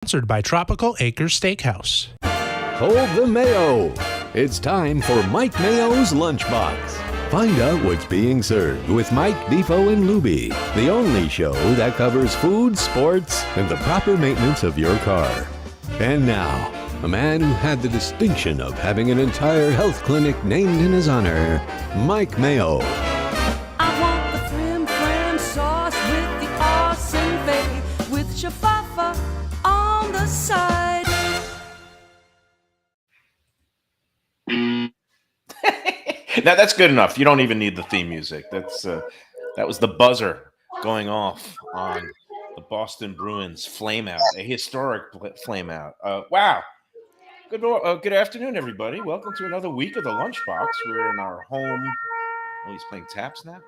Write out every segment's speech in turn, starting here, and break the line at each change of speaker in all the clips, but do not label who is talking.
Sponsored by Tropical Acres Steakhouse.
Hold the Mayo. It's time for Mike Mayo's Lunchbox. Find out what's being served with Mike, Defo and Lubie, the only show that covers food, sports, and the proper maintenance of your car. And now, a man who had the distinction of having an entire health clinic named in his honor, Mike Mayo.
I want the flim flam sauce with the awesome fave, with shafafa on the side.
Now that's good enough. You don't even need the theme music. That was the buzzer going off on the Boston Bruins flameout, a historic flameout. Wow. Good afternoon, everybody. Welcome to another week of the Lunchbox. We're in our home. Oh, he's playing taps now.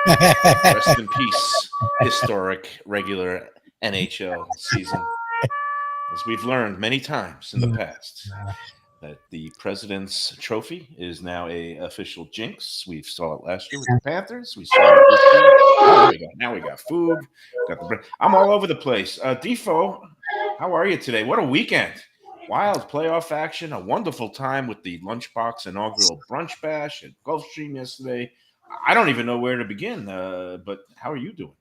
Okay. Rest in peace, historic regular NHL season. As we've learned many times in the past, that the President's Trophy is now a official jinx. We saw it last year with the Panthers. We saw it this year. Oh, now we got food. I'm all over the place. Defo, how are you today? What a weekend. Wild playoff action. A wonderful time with the Lunchbox inaugural brunch bash at Gulfstream yesterday. I don't even know where to begin, but how are you doing?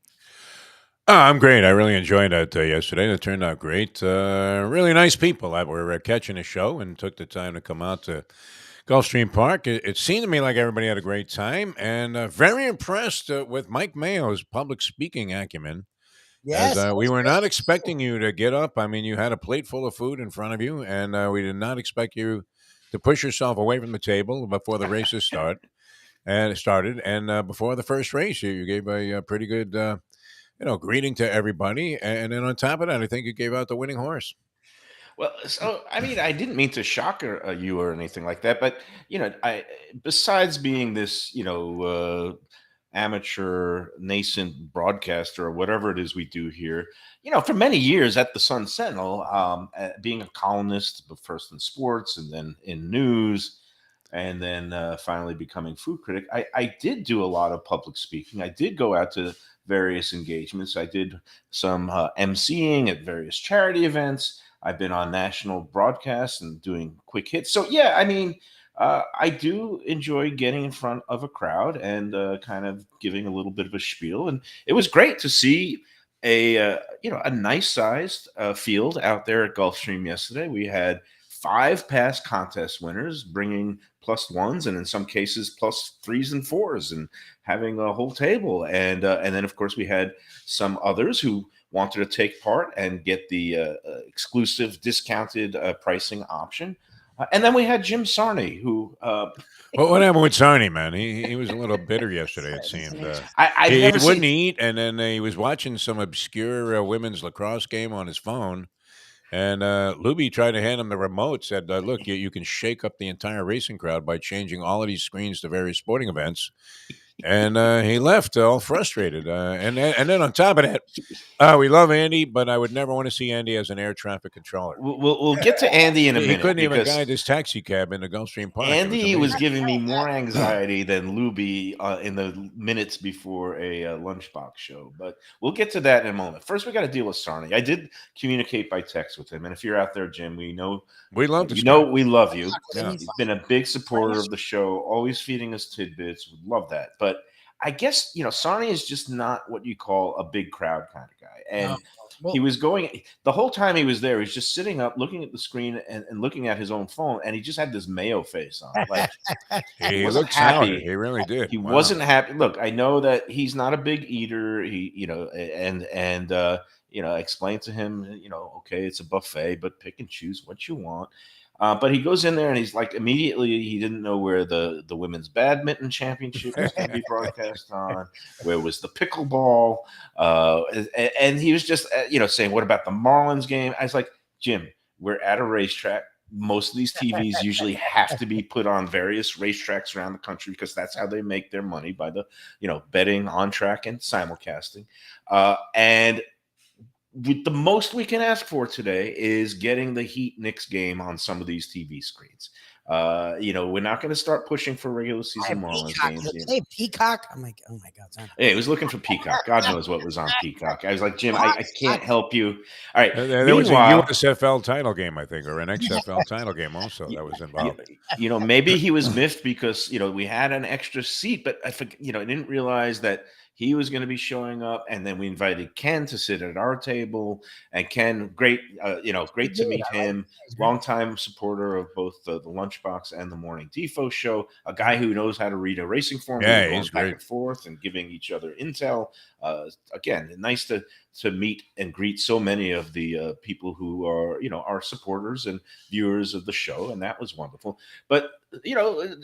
I'm great. I really enjoyed that yesterday. It turned out great. Really nice people that were catching a show and took the time to come out to Gulfstream Park. It seemed to me like everybody had a great time, and very impressed with Mike Mayo's public speaking acumen.
Yes,
As we were not expecting you to get up. I mean, you had a plate full of food in front of you, and we did not expect you to push yourself away from the table before the races started. And before the first race, you gave a pretty good greeting to everybody. And then on top of that, I think you gave out the winning horse.
Well, so I mean, I didn't mean to shock you or anything like that, but I besides being this, amateur nascent broadcaster or whatever it is we do here, for many years at the Sun Sentinel, being a columnist, but first in sports and then in news, and then finally becoming food critic, I did do a lot of public speaking. I did go out to various engagements. I did some emceeing at various charity events. I've been on national broadcasts and doing quick hits. So yeah, I mean, I do enjoy getting in front of a crowd and kind of giving a little bit of a spiel. And it was great to see a nice sized field out there at Gulfstream yesterday. We had 5 past contest winners bringing plus ones, and in some cases plus 3s and 4s, and having a whole table. And then of course we had some others who wanted to take part and get the exclusive discounted pricing option. And then we had Jim Sarney, who
Well, what happened with Sarney, man? He was a little bitter yesterday, it seemed.
I
He wouldn't eat, and then he was watching some obscure women's lacrosse game on his phone. And Lubie tried to hand him the remote, said, look, you can shake up the entire racing crowd by changing all of these screens to various sporting events. And he left all frustrated. And then on top of that, we love Andy, but I would never want to see Andy as an air traffic controller.
We'll get to Andy in a minute.
He couldn't even guide his taxi cab in the Gulfstream Park.
Andy was giving me more anxiety than Lubie in the minutes before a Lunchbox show. But we'll get to that in a moment. First, we got to deal with Sarney. I did communicate by text with him. And if you're out there, Jim, we know
we love this.
We love you.
Yeah.
He's been a big supporter of the show, always feeding us tidbits. We love that. But I guess, Sarney is just not what you call a big crowd kind of guy. And he was going the whole time he was there, he's just sitting up, looking at the screen and looking at his own phone. And he just had this Mayo face on. Like
he looked happy. He really did.
He wasn't happy. Look, I know that he's not a big eater. He, explain to him, okay, it's a buffet, but pick and choose what you want. But he goes in there and he's like, immediately he didn't know where the women's badminton championship was going to be broadcast on, where was the pickleball, and he was just saying, what about the Marlins game? I was like, Jim, we're at a racetrack. Most of these TVs usually have to be put on various racetracks around the country because that's how they make their money, by the betting on track and simulcasting. And the most we can ask for today is getting the Heat Knicks game on some of these TV screens. We're not going to start pushing for regular season Marlins games.
They Peacock. I'm like, oh my god.
Yeah, he was looking for Peacock. God knows what was on Peacock. I was like, Jim, I can't help you. All right.
There was a USFL title game, I think, or an XFL title game also that was involved.
Maybe he was miffed because we had an extra seat, but I didn't realize that he was going to be showing up, and then we invited Ken to sit at our table. And Ken, great to meet him. Longtime supporter of both the Lunchbox and the Morning Defo show. A guy who knows how to read a racing form.
Yeah,
going
he's
back
great.
and forth and giving each other intel. Again, nice to meet and greet so many of the people who are our supporters and viewers of the show, and that was wonderful. But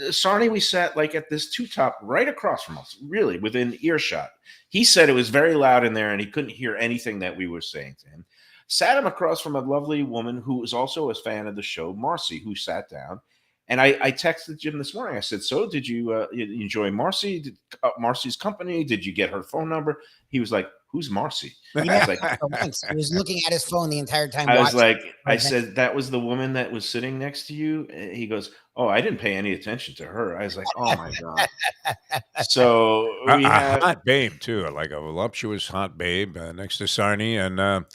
Sarnie, we sat like at this two top right across from us, really within earshot. He said it was very loud in there and he couldn't hear anything that we were saying to him. Sat him across from a lovely woman who was also a fan of the show, Marcy, who sat down. And I texted Jim this morning. I said, so did you enjoy Marcy? Marcy's company? Did you get her phone number? He was like, who's Marcy? I was like,
he was looking at his phone the entire time.
I said, that was the woman that was sitting next to you. He goes, oh, I didn't pay any attention to her. I was like, oh my God. So we have
a hot babe too, like a voluptuous hot babe next to Sarnie. And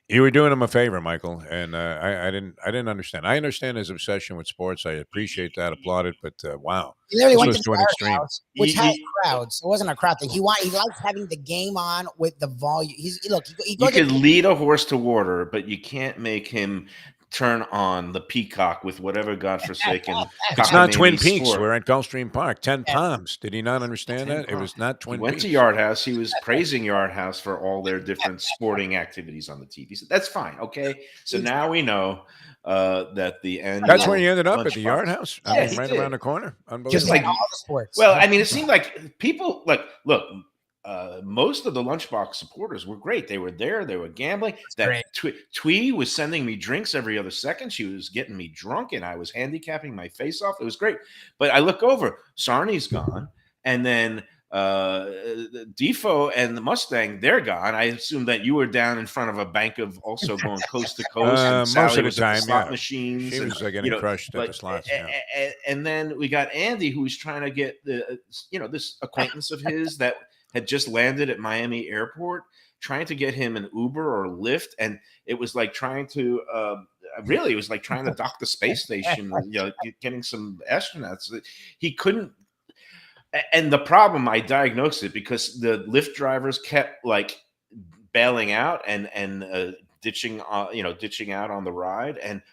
you were doing him a favor, Michael, and I didn't understand. I understand his obsession with sports. I appreciate that, applaud it, but wow,
he literally went
was
to the house, which had crowds. It wasn't a crowd thing. He likes having the game on with the volume.
You could lead a horse to water, but you can't make him turn on the Peacock with whatever godforsaken.
It's not Twin Peaks. We're at Gulfstream Park. 10 Palms. Did he not understand that? It was not Twin Peaks.
Went to Yard House. He was praising Yard House for all their different sporting activities on the TV. So that's fine. Okay. So now we know that the end.
That's where you ended up at the Yard House.
Yeah,
right around the corner.
Just like all the sports.
Well, I mean, it seemed like people look. Most of the Lunchbox supporters were great. They were there. They were gambling. That Twee was sending me drinks every other second. She was getting me drunk, and I was handicapping my face off. It was great. But I look over. Sarnie's gone, and then Defo and the Mustang, they're gone. I assume that you were down in front of a bank of also going coast to coast. And
most of the time,
slot machines.
She was getting crushed at the slots.
And then we got Andy, who was trying to get this acquaintance of his that had just landed at Miami Airport, trying to get him an Uber or Lyft. And it was like trying to, it was like trying to dock the space station, getting some astronauts. He couldn't. And the problem, I diagnosed it because the Lyft drivers kept like bailing out and ditching out on the ride. And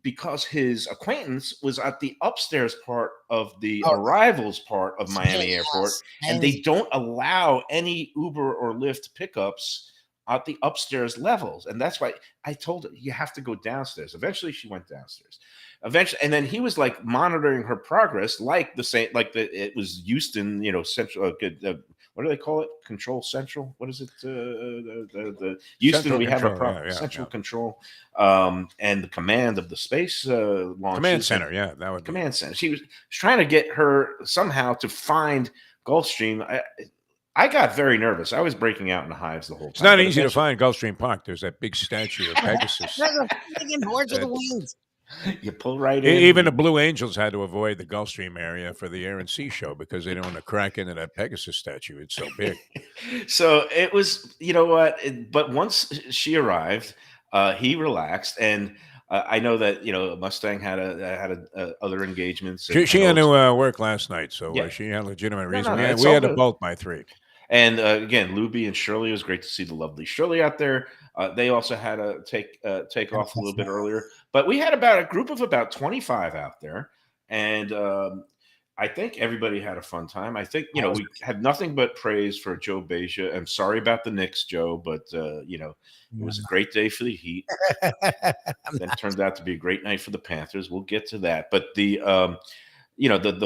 because his acquaintance was at the upstairs part of the arrivals part of Miami Airport, and they don't allow any Uber or Lyft pickups at the upstairs levels. And that's why I told her, you have to go downstairs. Eventually she went downstairs. And then he was like monitoring her progress, it was Houston, central, what do they call it? Control Central. What is it? The Houston, Central we control, have a problem. Central Control, and the command of the space launch.
Command Center, that would
Command Center. She was trying to get her somehow to find Gulfstream. I got very nervous. I was breaking out in hives the whole time.
It's not easy to find Gulfstream Park. There's that big statue of Pegasus.
There's a friggin' horse with the wings.
You pull right in.
Even the Blue Angels had to avoid the Gulfstream area for the Air and Sea show because they didn't want to crack into that Pegasus statue. It's so big.
So it was, but once she arrived, he relaxed. And I know that, Mustang had other engagements.
She had to work last night. So she had a legitimate reason. We had to bolt by 3.
And again, Lubie and Shirley, it was great to see the lovely Shirley out there. They also had to take off a little bit earlier. But we had about a group of about 25 out there. And I think everybody had a fun time. I think, we had nothing but praise for Joe Beja. I'm sorry about the Knicks, Joe, but, it was a great day for the Heat. Then it turned out to be a great night for the Panthers. We'll get to that. But the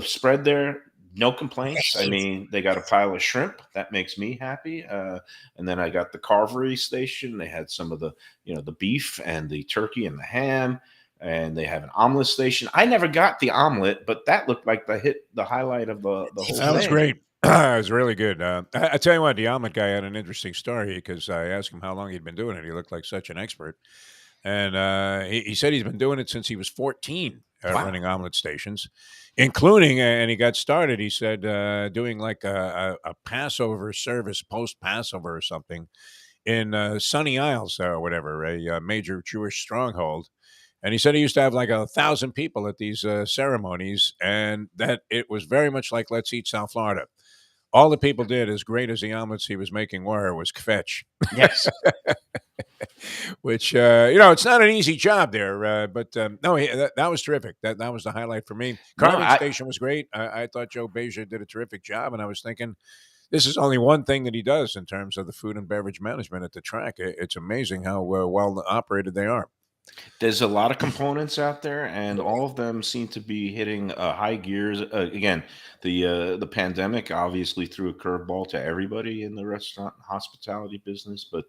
spread there, no complaints. I mean, they got a pile of shrimp. That makes me happy. And then I got the carvery station. They had some of the, the beef and the turkey and the ham. And they have an omelet station. I never got the omelet, but that looked like the highlight of the whole thing.
That was great. It was really good. I tell you what, the omelet guy had an interesting story because I asked him how long he'd been doing it. He looked like such an expert. And he said he's been doing it since he was 14. running omelet stations, including, and he got started, he said, doing like a Passover service, post-Passover or something, in Sunny Isles or whatever, a major Jewish stronghold. And he said he used to have like 1,000 people at these ceremonies, and that it was very much like Let's Eat South Florida. All the people did, as great as the omelets he was making were, was kvetch.
Yes.
Which, it's not an easy job there. But no, that was terrific. That was the highlight for me. Carving station was great. I thought Joe Beja did a terrific job, and I was thinking, this is only one thing that he does in terms of the food and beverage management at the track. It's amazing how well operated they are.
There's a lot of components out there, and all of them seem to be hitting high gears. Again, the pandemic obviously threw a curveball to everybody in the restaurant and hospitality business, but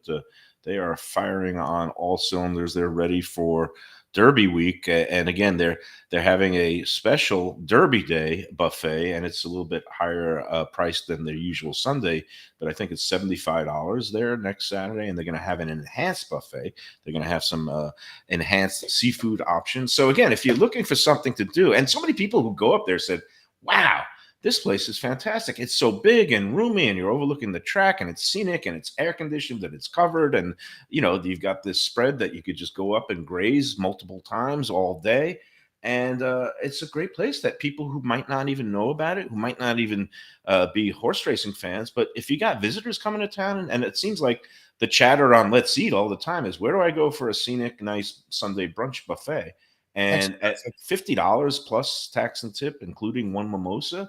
they are firing on all cylinders. They're ready for Derby week, and again, they're having a special Derby Day buffet, and it's a little bit higher price than their usual Sunday, but I think it's $75 there next Saturday, and they're going to have an enhanced buffet. They're going to have some enhanced seafood options. So again, if you're looking for something to do, and so many people who go up there said, "Wow, this place is fantastic. It's so big and roomy, and you're overlooking the track, and it's scenic, and it's air conditioned, and it's covered, and you've got this spread that you could just go up and graze multiple times all day." And it's a great place that people who might not even know about it, who might not even be horse racing fans, but if you got visitors coming to town, and it seems like the chatter on Let's Eat all the time is, where do I go for a scenic, nice Sunday brunch buffet? And at $50 plus tax and tip, including one mimosa,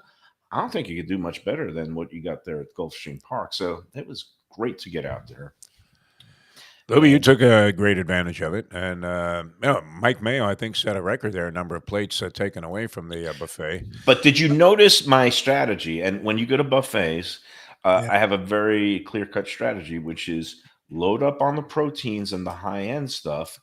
I don't think you could do much better than what you got there at Gulfstream Park. So it was great to get out there.
Lubie, you took a great advantage of it. And Mike Mayo, I think, set a record there, a number of plates taken away from the buffet.
But did you notice my strategy? And when you go to buffets, I have a very clear-cut strategy, which is load up on the proteins and the high-end stuff.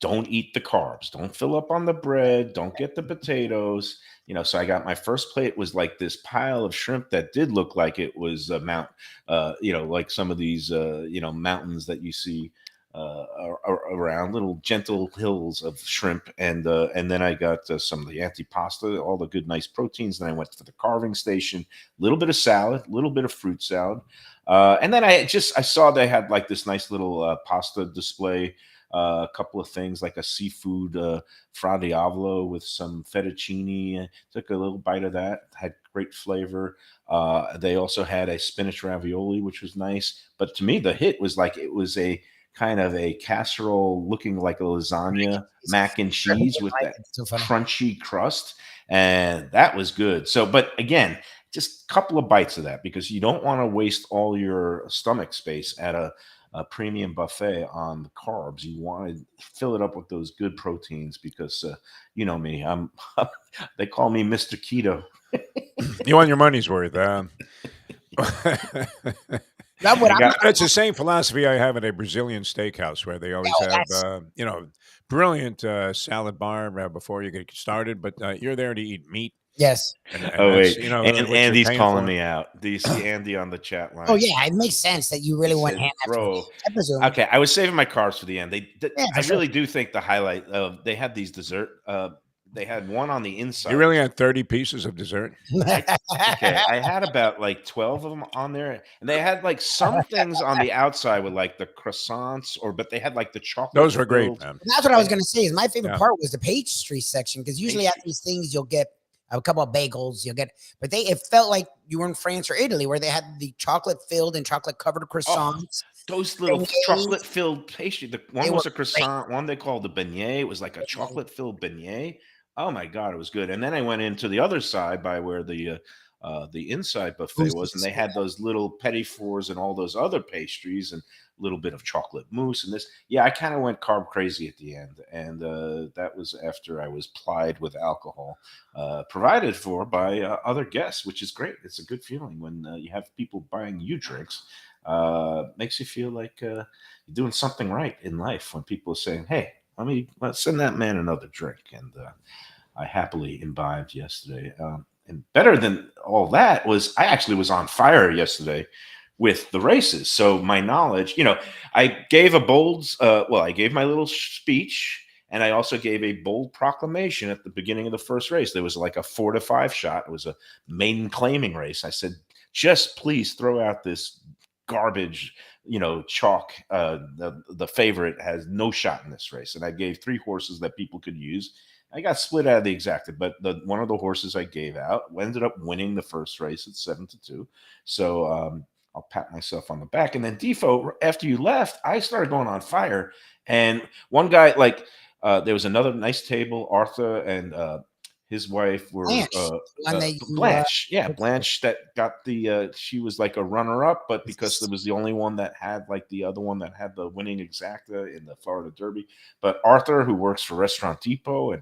Don't eat the carbs. Don't fill up on the bread. Don't get the potatoes. So I got my first plate was like this pile of shrimp that did look like it was a mount, like some of these, mountains that you see around, little gentle hills of shrimp. And then I got some of the antipasta, all the good, nice proteins. Then I went to the carving station, a little bit of salad, a little bit of fruit salad. And then I saw they had like this nice little pasta display. A couple of things like a seafood fra diavolo with some fettuccine. Took a little bite of that. Had great flavor. They also had a spinach ravioli, which was nice. But to me, the hit was like it was a kind of a casserole looking like a lasagna, mac and cheese with that crunchy crust. And that was good. So, but again, just a couple of bites of that because you don't want to waste all your stomach space at a premium buffet on the carbs. You want to fill it up with those good proteins because you know me, they call me Mr. Keto.
You want your money's worth. It's the same philosophy I have at a Brazilian steakhouse where they always have, brilliant salad bar before you get started, but you're there to eat meat.
Yes.
And Andy's calling me out. Do you see Andy on the chat line?
Oh yeah, it makes sense that you really want ham.
Bro, okay, I was saving my carbs for the end. I really do think the highlight of they had these dessert. They had one on the inside.
You really had 30 pieces of dessert?
Okay, I had about like 12 of them on there, and they had like some things on the outside with like the croissants, but they had like the chocolate.
Those were great, man.
That's what I was going to say. Is my favorite part was the pastry section because usually at these things you'll get a couple of bagels, but it felt like you were in France or Italy where they had the chocolate filled and chocolate covered croissants.
Those little chocolate filled pastry. The one was a croissant, one they called the beignet. It was like a chocolate filled beignet. Oh my God, it was good. And then I went into the other side by where the inside buffet was, and they had those little petit fours and all those other pastries and a little bit of chocolate mousse and this. Yeah, I kind of went carb crazy at the end, and that was after I was plied with alcohol provided for by other guests, which is great. It's a good feeling when you have people buying you drinks. Makes you feel like you're doing something right in life when people are saying, "Hey, let's send that man another drink." And I happily imbibed yesterday. And better than all that was I actually was on fire yesterday with the races. So my knowledge, I gave a bold, I gave my little speech, And I also gave a bold proclamation at the beginning of the first race. There was like a 4 to 5 shot. It was a maiden claiming race. I said, just please throw out this garbage, chalk. The favorite has no shot in this race. And I gave 3 horses that people could use. I got split out of the exacta, but one of the horses I gave out ended up winning the first race at 7-2. So I'll pat myself on the back. And then Defo, after you left, I started going on fire. And one guy, there was another nice table. Arthur and his wife were Blanche. Blanche that got the she was like a runner-up, but because there was the only one that had like the other one that had the winning exacta in the Florida Derby. But Arthur, who works for Restaurant Depot, and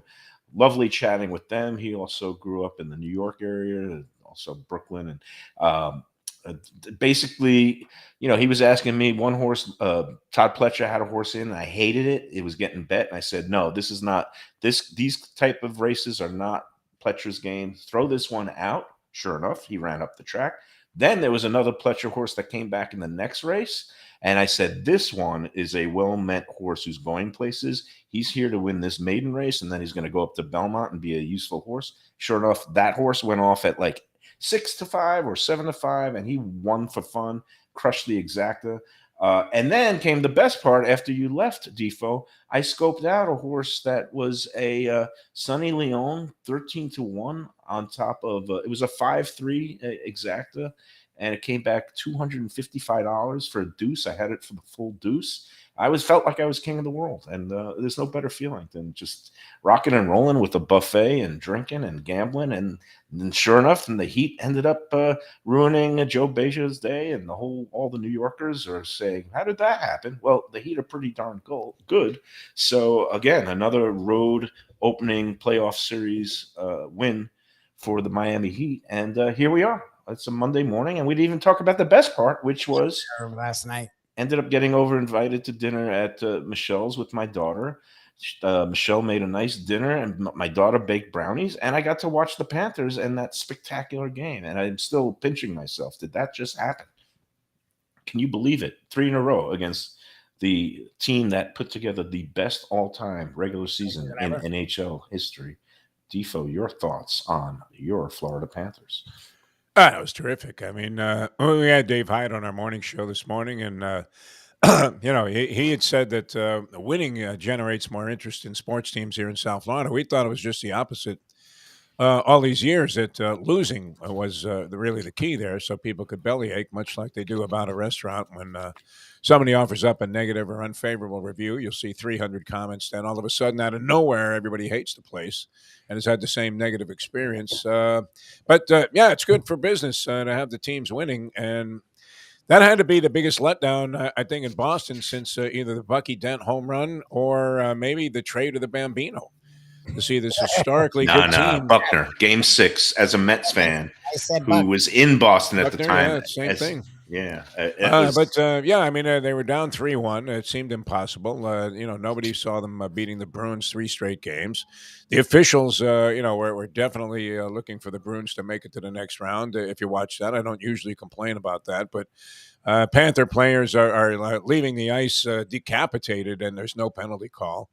lovely chatting with them. He also grew up in the New York area, also Brooklyn, and basically, he was asking me one horse. Todd Pletcher had a horse in, and I hated it. It was getting bet, and I said, "No, this is not this. These type of races are not Pletcher's game. Throw this one out." Sure enough, he ran up the track. Then there was another Pletcher horse that came back in the next race, and I said, "This one is a well-meant horse who's going places. He's here to win this maiden race, and then he's going to go up to Belmont and be a useful horse." Sure enough, that horse went off at like 6-5 or 7-5, and he won for fun, crushed the exacta. And then came the best part. After you left, Defo, I scoped out a horse that was a Sonny Leon 13-1 on top of it was a 5-3 exacta, and it came back $255 for a deuce. I had it for the full deuce. I felt like I was king of the world, and there's no better feeling than just rocking and rolling with a buffet and drinking and gambling. And then sure enough, the Heat ended up ruining Joe Beja's day, and all the New Yorkers are saying, "How did that happen?" Well, the Heat are pretty darn good. So again, another road opening playoff series win for the Miami Heat, and here we are. It's a Monday morning, and we didn't even talk about the best part, which was
last night.
Ended up getting invited to dinner at Michelle's with my daughter. Michelle made a nice dinner, and my daughter baked brownies, and I got to watch the Panthers and that spectacular game. And I'm still pinching myself. Did that just happen? Can you believe it? 3 in a row against the team that put together the best all-time regular season in NHL history. Defo, your thoughts on your Florida Panthers?
That was terrific. I mean, we had Dave Hyde on our morning show this morning, and he had said that winning generates more interest in sports teams here in South Florida. We thought it was just the opposite. All these years that losing was really the key there, so people could bellyache, much like they do about a restaurant. When somebody offers up a negative or unfavorable review, you'll see 300 comments. Then all of a sudden, out of nowhere, everybody hates the place and has had the same negative experience. But it's good for business to have the teams winning, and that had to be the biggest letdown, I think, in Boston since either the Bucky Dent home run or maybe the trade of the Bambino. To see this historically good team.
Buckner, Game 6, as a Mets fan who was in Boston at the time.
Yeah, same thing.
Yeah.
I mean, they were down 3-1. It seemed impossible. Nobody saw them beating the Bruins 3 straight games. The officials, were definitely looking for the Bruins to make it to the next round. If you watch that, I don't usually complain about that, but Panther players are leaving the ice decapitated, and there's no penalty call.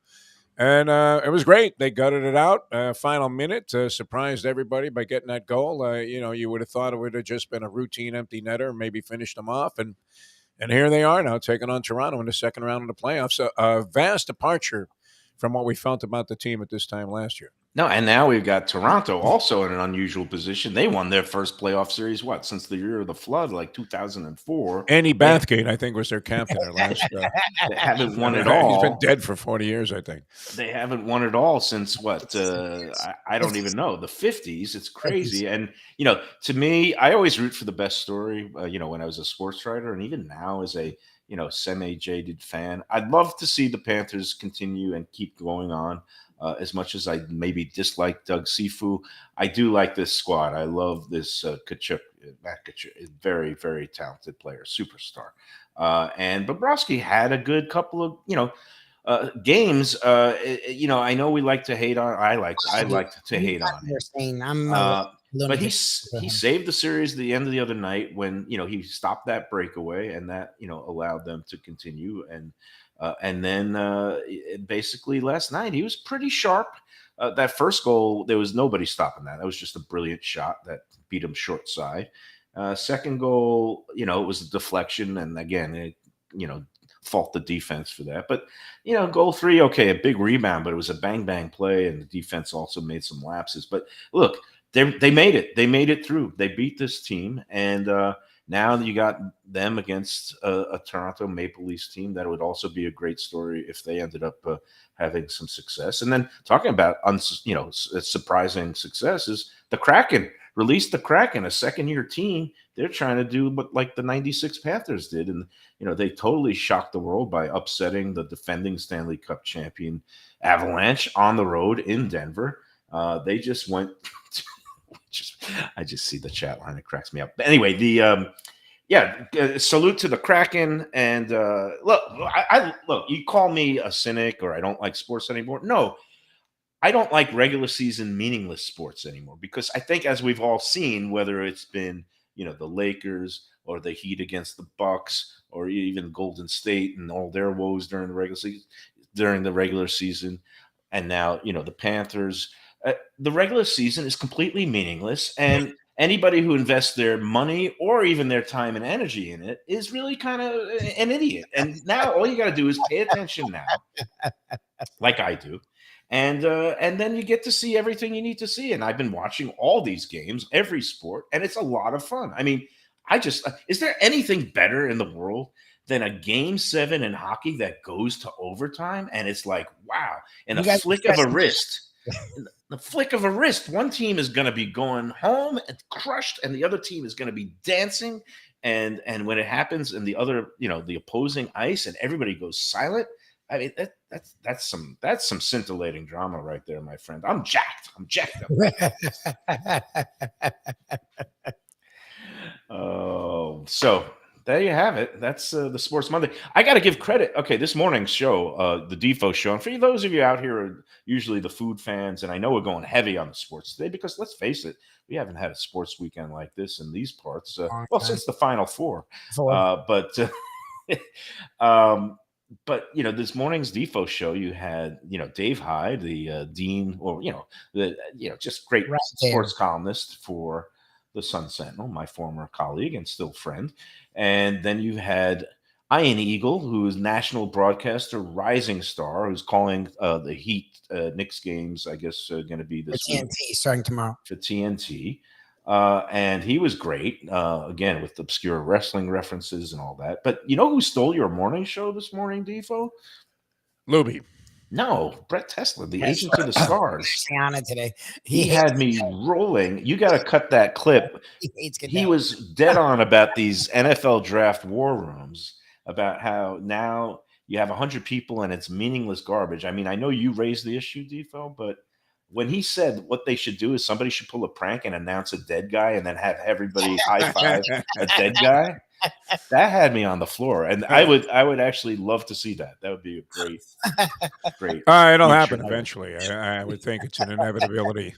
And it was great. They gutted it out. Final minute, surprised everybody by getting that goal. You would have thought it would have just been a routine empty netter, maybe finished them off. And here they are now taking on Toronto in the second round of the playoffs. A vast departure from what we felt about the team at this time last year.
No, and now we've got Toronto also in an unusual position. They won their first playoff series, since the year of the flood, like 2004.
Andy Bathgate, I think, was their captain their last.
They haven't won it all.
He's been dead for 40 years, I think.
They haven't won it all since I don't even know, the 50s. It's crazy. And, to me, I always root for the best story, when I was a sports writer, and even now as a, semi-jaded fan. I'd love to see the Panthers continue and keep going on. As much as I maybe dislike Doug Sifu, I do like this squad. I love this Kachuk. Matt Kachuk is very, very talented player, superstar. And Bobrovsky had a good couple of, games. I know we like to hate on. I like to hate on him. But he
for
he
him.
saved the series at the end of the other night when he stopped that breakaway, and that allowed them to continue. And then basically last night he was pretty sharp. That first goal, there was nobody stopping that. That was just a brilliant shot that beat him short side. Second goal, it was a deflection, and again, fault the defense for that. But goal three, okay, a big rebound, but it was a bang bang play, and the defense also made some lapses. But look, they made it. They made it through. They beat this team, and now you got them against a Toronto Maple Leafs team. That would also be a great story if they ended up having some success. And then talking about surprising success is the Kraken. Released the Kraken, a second-year team. They're trying to do what like the '96 Panthers did, and they totally shocked the world by upsetting the defending Stanley Cup champion Avalanche on the road in Denver. They just went. I just see the chat line; it cracks me up. But anyway, salute to the Kraken. And look, look. You call me a cynic or I don't like sports anymore. No. I don't like regular season meaningless sports anymore because I think, as we've all seen, whether it's been the Lakers or the Heat against the Bucks or even Golden State and all their woes during the regular season, and now the Panthers, the regular season is completely meaningless, and anybody who invests their money or even their time and energy in it is really kind of an idiot. And now all you got to do is pay attention now, like I do. And then you get to see everything you need to see. And I've been watching all these games, every sport, and it's a lot of fun. I mean, is there anything better in the world than a game 7 in hockey that goes to overtime? And it's like, wow, in a flick of a wrist, one team is going to be going home and crushed, and the other team is going to be dancing. And when it happens in the other, the opposing ice, and everybody goes silent. I mean, that's some scintillating drama right there, my friend. I'm jacked up. Oh, so there you have it. That's the Sports Monday. I got to give credit. Okay, this morning's show, the Defo show, and for those of you out here who are usually the food fans, and I know we're going heavy on the sports today because let's face it, we haven't had a sports weekend like this in these parts. Since the Final Four. But this morning's Defo show, you had Dave Hyde, the dean, or just great sports columnist for the Sun Sentinel, my former colleague and still friend, and then you had Ian Eagle, who is national broadcaster, rising star, who's calling the Heat Knicks games. I guess going to be this
TNT starting tomorrow
for TNT. And he was great, again, with obscure wrestling references and all that. But you know who stole your morning show this morning, Defo?
Lubie.
No, Brett Tesla, the agent of the stars.
on it today.
He had me rolling. You got to cut that clip. He was dead on about these NFL draft war rooms, about how now you have 100 people and it's meaningless garbage. I mean, I know you raised the issue, Defo, but when he said what they should do is somebody should pull a prank and announce a dead guy and then have everybody high five a dead guy, that had me on the floor. And I would actually love to see that. That would be a great.
It'll happen eventually. I would think it's an inevitability.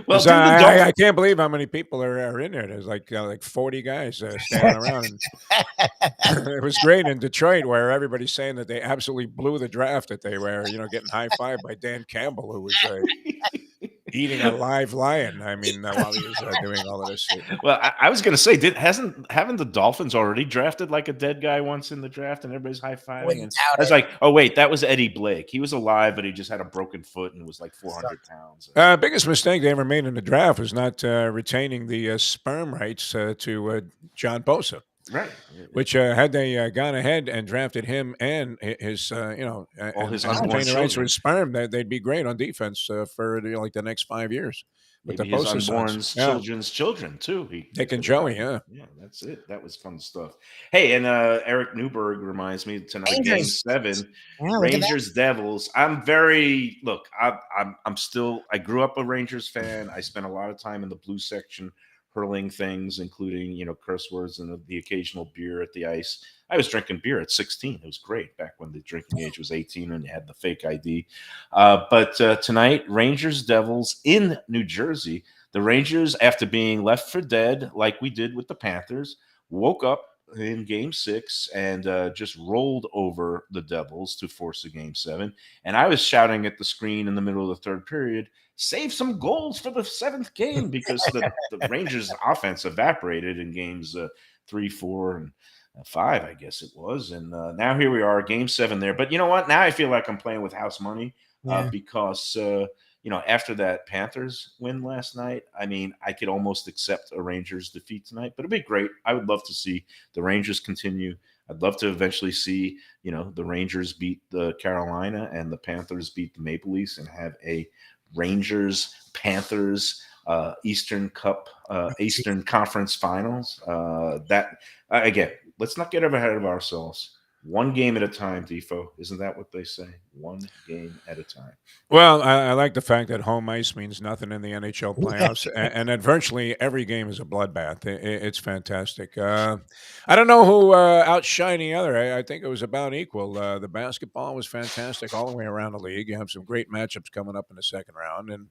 Well,
I can't believe how many people are in there. There's like 40 guys standing around. And it was great in Detroit, where everybody's saying that they absolutely blew the draft, that they were, getting high-fived by Dan Campbell, who was eating a live lion. I mean, while he was doing all of this.
Well, I was going to say, haven't the Dolphins already drafted like a dead guy once in the draft, and everybody's high-fiving? And I was like, oh wait, that was Eddie Blake. He was alive, but he just had a broken foot and was like 400 pounds.
Biggest mistake they ever made in the draft was not retaining the sperm rights to John Bosa.
Right.
Which had they gone ahead and drafted him and his, all
his unborn
rights for his sperm, they'd be great on defense for like the next 5 years.
With maybe his unborn children's children too.
Dick and Joey,
yeah, that's it. That was fun stuff. Hey, and Eric Newberg reminds me tonight, Game 7, Rangers Devils. I'm still. I grew up a Rangers fan. I spent a lot of time in the blue section, hurling things, including, curse words and the occasional beer at the ice. I was drinking beer at 16. It was great back when the drinking age was 18 and you had the fake ID. But tonight, Rangers Devils in New Jersey. The Rangers, after being left for dead, like we did with the Panthers, woke up in Game 6 and just rolled over the Devils to force a Game 7. And I was shouting at the screen in the middle of the third period, save some goals for the seventh game, because the Rangers' offense evaporated in games 3, 4, and 5, I guess it was. And now here we are, Game 7 there. But you know what? Now I feel like I'm playing with house money because after that Panthers win last night, I mean, I could almost accept a Rangers defeat tonight, but it'd be great. I would love to see the Rangers continue. I'd love to eventually see, the Rangers beat the Carolina and the Panthers beat the Maple Leafs and have a Rangers Panthers Eastern Conference Finals. Again, let's not get ahead of ourselves. One game at a time, Defo. Isn't that what they say? One game at a time.
Well, I like the fact that home ice means nothing in the NHL playoffs, and that virtually every game is a bloodbath. It's fantastic. I don't know who outshined the other. I think it was about equal. The basketball was fantastic all the way around the league. You have some great matchups coming up in the second round, and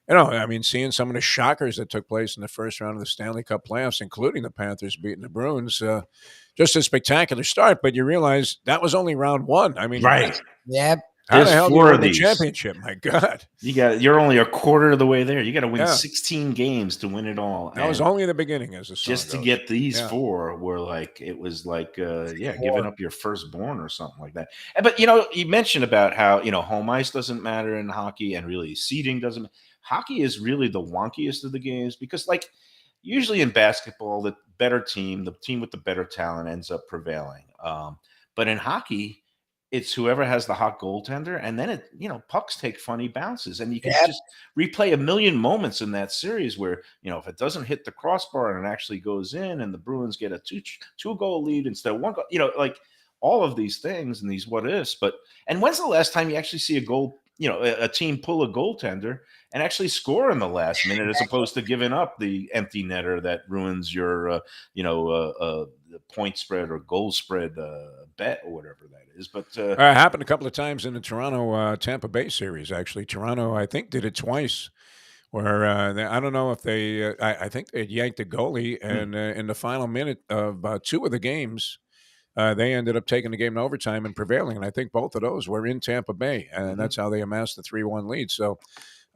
I mean, seeing some of the shockers that took place in the first round of the Stanley Cup playoffs, including the Panthers beating the Bruins, just a spectacular start. But you realize that was only round one. I mean,
right?
Yep.
How
There's
the hell do you
4
win
of
the
these
championship? My God,
you're only a quarter of the way there. You got to win
Yeah.
16 games to win it all.
that was
And
only the beginning, as the song
just to
goes.
get these
Yeah.
4 were like, it was like giving up your firstborn or something like that. But you mentioned about how home ice doesn't matter in hockey, and really seeding doesn't. Hockey is really the wonkiest of the games, because like usually in basketball, the better team, the team with the better talent, ends up prevailing. But in hockey, it's whoever has the hot goaltender, and then pucks take funny bounces, and you can just replay a million moments in that series where if it doesn't hit the crossbar and it actually goes in, and the Bruins get a two goal lead instead of one goal, like all of these things and these what ifs. And when's the last time you actually see a goal? A team pull a goaltender and actually score in the last minute, as opposed to giving up the empty netter that ruins your point spread or goal spread bet or whatever that is. But
It happened a couple of times in the Toronto Tampa Bay series. Actually, Toronto, I think, did it twice. Where I don't know if they, I think they yanked the goalie, and in the final minute of 2 of the games, they ended up taking the game to overtime and prevailing. And I think both of those were in Tampa Bay, and that's how they amassed the 3-1 lead. So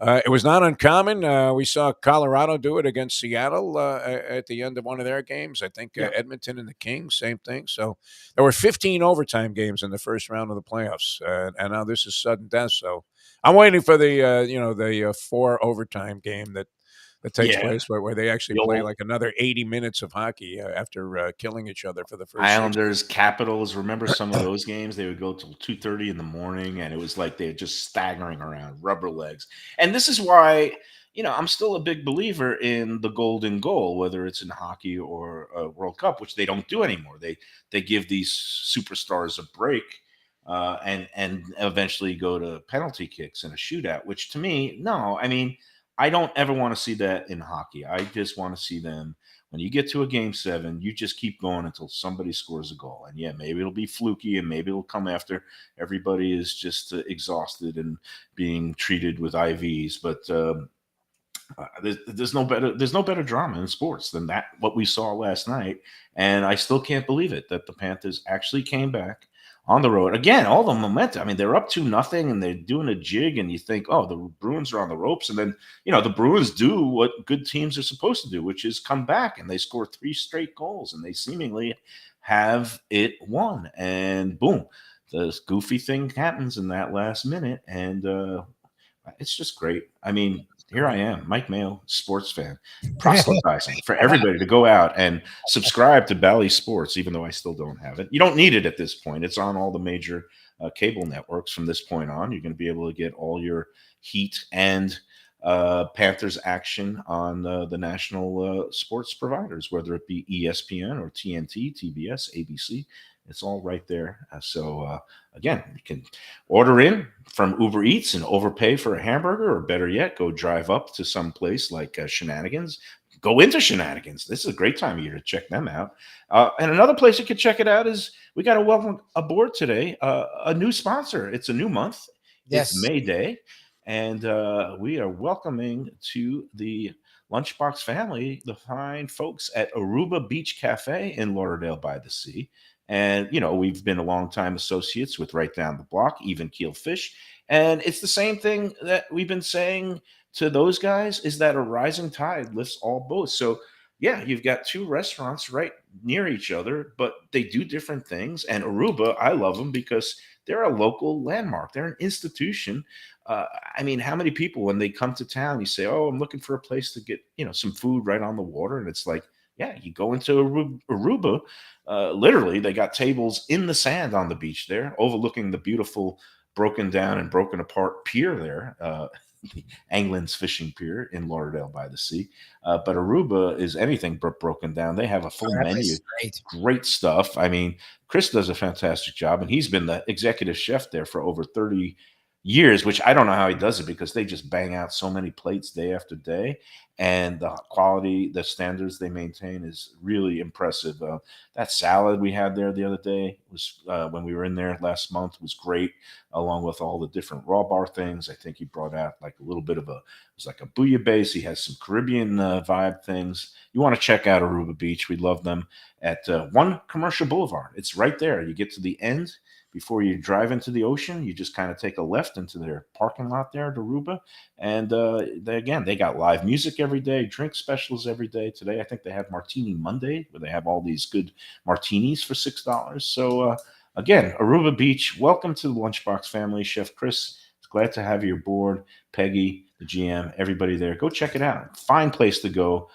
it was not uncommon. We saw Colorado do it against Seattle at the end of one of their games. I think Edmonton and the Kings, same thing. So there were 15 overtime games in the first round of the playoffs, and now this is sudden death. So I'm waiting for the 4 overtime game that takes place where they actually play like another 80 minutes of hockey after killing each other for the first.
Islanders, Capitals. Remember some of those games? They would go till 2:30 in the morning, and it was like they were just staggering around, rubber legs. And this is why I'm still a big believer in the golden goal, whether it's in hockey or World Cup, which they don't do anymore. They give these superstars a break. And eventually go to penalty kicks and a shootout, which to me, no, I mean, I don't ever want to see that in hockey. I just want to see them, when you get to a game 7, you just keep going until somebody scores a goal. And maybe it'll be fluky, and maybe it'll come after everybody is just exhausted and being treated with IVs. But there's no better drama in sports than that, what we saw last night. And I still can't believe it that the Panthers actually came back on the road again. All the momentum. I mean, they're up 2-0 and they're doing a jig, and you think, oh, the Bruins are on the ropes. And then, the Bruins do what good teams are supposed to do, which is come back, and they score 3 straight goals, and they seemingly have it won. And boom, the goofy thing happens in that last minute. And it's just great. I mean, here I am, Mike Mayo, sports fan, proselytizing for everybody to go out and subscribe to Bally Sports, even though I still don't have it. You don't need it at this point. It's on all the major cable networks from this point on. You're going to be able to get all your Heat and Panthers action on the national sports providers, whether it be ESPN or TNT, TBS, ABC. It's all right there. Again, you can order in from Uber Eats and overpay for a hamburger, or better yet, go drive up to some place like Shenanigans. Go into Shenanigans. This is a great time of year to check them out. And another place you can check it out is, we got to welcome aboard today a new sponsor. It's a new month.
Yes.
It's May Day. And we are welcoming to the Lunchbox family, the fine folks at Aruba Beach Cafe in Lauderdale by the Sea. And, we've been a long time associates with right down the block, Even Keel Fish. And it's the same thing that we've been saying to those guys is that a rising tide lifts all boats. So, yeah, you've got two restaurants right near each other, but they do different things. And Aruba, I love them because they're a local landmark. They're an institution. I mean, how many people when they come to town, you say, "Oh, I'm looking for a place to get some food right on the water," and it's like, yeah, you go into Aruba. Literally, they got tables in the sand on the beach there, overlooking the beautiful broken down and broken apart pier there. The Anglin's Fishing Pier in Lauderdale by the Sea. But Aruba is anything but broken down. They have a full menu, great stuff. I mean, Chris does a fantastic job, and he's been the executive chef there for over 30 years, which I don't know how he does it because they just bang out so many plates day after day. And the quality, the standards they maintain is really impressive. That salad we had there the other day was when we were in there last month was great, along with all the different raw bar things. I think he brought out like a little bit of it's like a bouillabaisse. He has some Caribbean vibe things. You want to check out Aruba Beach. We love them at 1 Commercial Boulevard. It's right there. You get to the end. Before you drive into the ocean, you just kind of take a left into their parking lot there at Aruba. And they got live music every day, drink specials every day. Today, I think they have Martini Monday, where they have all these good martinis for $6. So, again, Aruba Beach, welcome to the Lunchbox family. Chef Chris, it's glad to have you aboard. Peggy, the GM, everybody there. Go check it out. Fine place to go,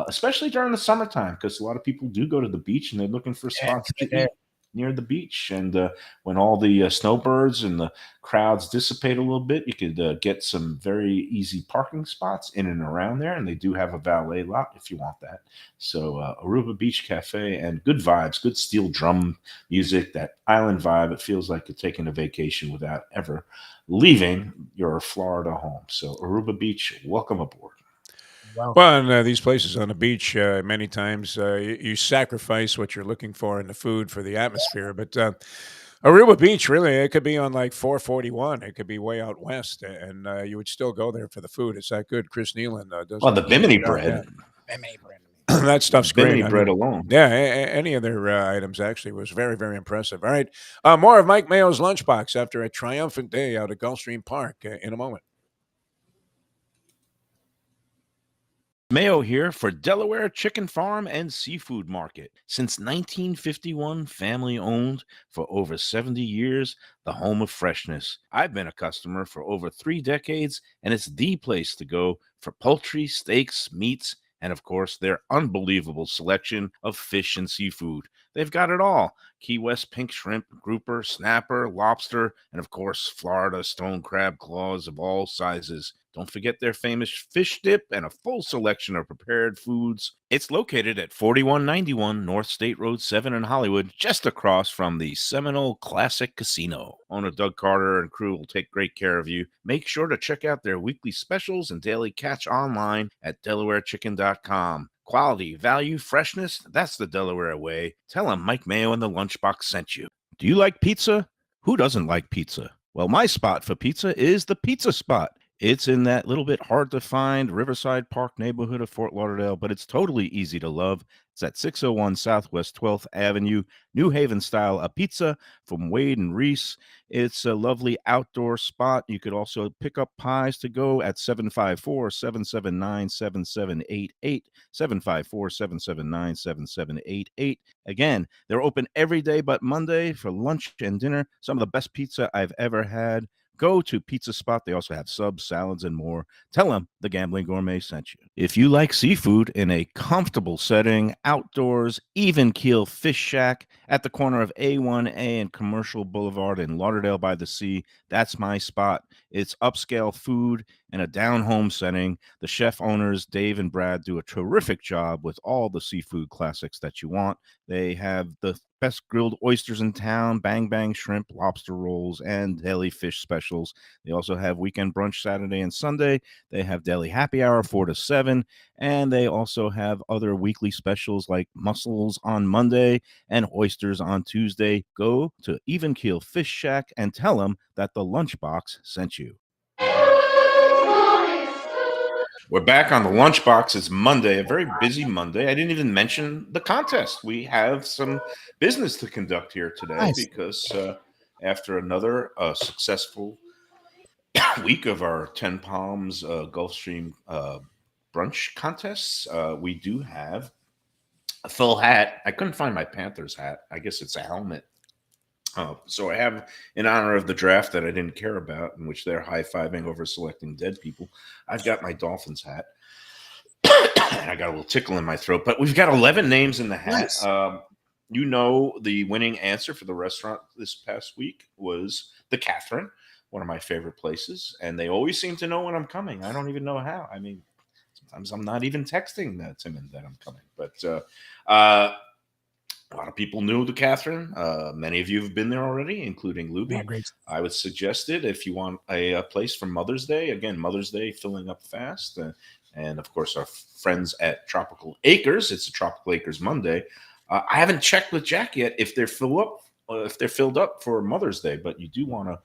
especially during the summertime, because a lot of people do go to the beach and they're looking for spots to eat near the beach. And when all the snowbirds and the crowds dissipate a little bit, you could get some very easy parking spots in and around there. And they do have a valet lot if you want that. So Aruba Beach Cafe, and good vibes, good steel drum music, that island vibe. It feels like you're taking a vacation without ever leaving your Florida home. So Aruba Beach, welcome aboard.
Well, and these places on the beach, many times you sacrifice what you're looking for in the food for the atmosphere. But Aruba Beach, really, it could be on like 441. It could be way out west, and you would still go there for the food. It's that good. Chris Nealon does.
Well, the Bimini bread.
That stuff's great.
Bimini bread alone.
Yeah, any of their items actually was very, very impressive. All right, more of Mike Mayo's Lunchbox after a triumphant day out at Gulfstream Park in a moment.
Mayo here for Delaware Chicken Farm and Seafood Market. Since 1951, family owned for over 70 years, the home of freshness. I've been a customer for over 3 decades, and it's the place to go for poultry, steaks, meats, and of course, their unbelievable selection of fish and seafood. They've got it all. Key West pink shrimp, grouper, snapper, lobster, and of course, Florida stone crab claws of all sizes. Don't forget their famous fish dip and a full selection of prepared foods. It's located at 4191 North State Road 7 in Hollywood, just across from the Seminole Classic Casino. Owner Doug Carter and crew will take great care of you. Make sure to check out their weekly specials and daily catch online at DelawareChicken.com. Quality, value, freshness, that's the Delaware way. Tell them Mike Mayo and the Lunchbox sent you. Do you like pizza? Who doesn't like pizza? Well, my spot for pizza is the Pizza Spot. It's in that little bit hard to find Riverside Park neighborhood of Fort Lauderdale, but it's totally easy to love. It's at 601 Southwest 12th Avenue, New Haven style, a pizza from Wade and Reese. It's a lovely outdoor spot. You could also pick up pies to go at 754-779-7788, 754-779-7788. Again, they're open every day but Monday for lunch and dinner. Some of the best pizza I've ever had. Go to Pizza Spot. They also have subs, salads, and more. Tell them the Gambling Gourmet sent you. If you like seafood in a comfortable setting, outdoors, even keel fish shack at the corner of A1A and Commercial Boulevard in Lauderdale by the Sea, that's my spot. It's upscale food in a down-home setting. The chef owners, Dave and Brad, do a terrific job with all the seafood classics that you want. They have the best grilled oysters in town, bang bang shrimp, lobster rolls, and deli fish specials. They also have weekend brunch Saturday and Sunday. They have deli happy hour 4 to 7, and they also have other weekly specials like mussels on Monday and oysters on Tuesday. Go to Even Keel Fish Shack and tell them that the Lunchbox sent you. We're back on the Lunchbox. It's Monday, a very busy Monday. I didn't even mention the contest. We have some business to conduct here today
Nice.
because after another successful week of our 10 Palms Gulfstream brunch contests, we do have a full hat. I couldn't find my Panthers hat. I guess it's a helmet. So I have, in honor of the draft that I didn't care about, in which they're high-fiving over selecting dead people, I've got my Dolphins hat. And I got a little tickle in my throat. But we've got 11 names in the hat.
Nice.
You know, the winning answer for the restaurant this past week was the Catherine, one of my favorite places. And they always seem to know when I'm coming. I don't even know how. I mean, sometimes I'm not even texting Timon that I'm coming. But a lot of people knew the Catherine. Many of you have been there already, including Lubie.
Yeah, great.
I would suggest it if you want a place for Mother's Day. Again, Mother's Day filling up fast. And, of course, our friends at Tropical Acres. It's a Tropical Acres Monday. I haven't checked with Jack yet if they're filled up for Mother's Day, but you do want to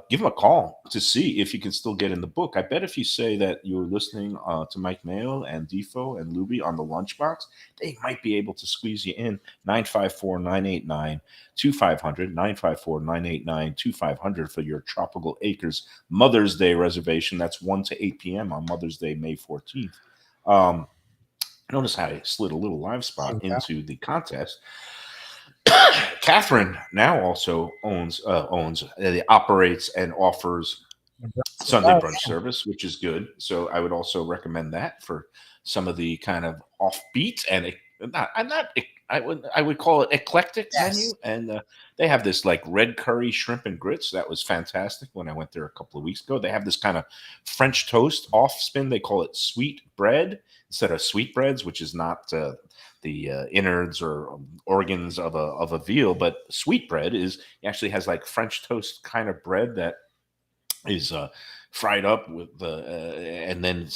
give them a call to see if you can still get in the book. I bet if you say that you're listening to Mike Mayo and Defo and Lubie on the Lunchbox, they might be able to squeeze you in. 954-989-2500, 954-989-2500 for your Tropical Acres Mother's Day reservation. That's 1 to 8 p.m. on Mother's Day, May 14th. Notice how I slid a little live spot into the contest. Catherine now also operates and offers Sunday brunch service, which is good. So I would also recommend that for some of the kind of offbeat and I would call it eclectic menu. And they have this like red curry shrimp and grits. That was fantastic when I went there a couple of weeks ago. They have this kind of French toast off spin. They call it sweet bread instead of sweetbreads, which is not the innards or organs of a veal, but sweetbread actually has like French toast kind of bread that is fried up with and then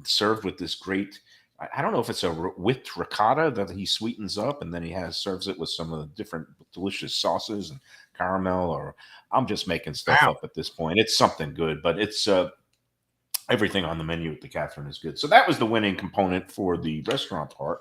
served with this great. I don't know if it's a whipped ricotta that he sweetens up and then he serves it with some of the different delicious sauces and caramel, or I'm just making stuff up at this point. It's something good, but it's everything on the menu at the Catherine is good. So that was the winning component for the restaurant part.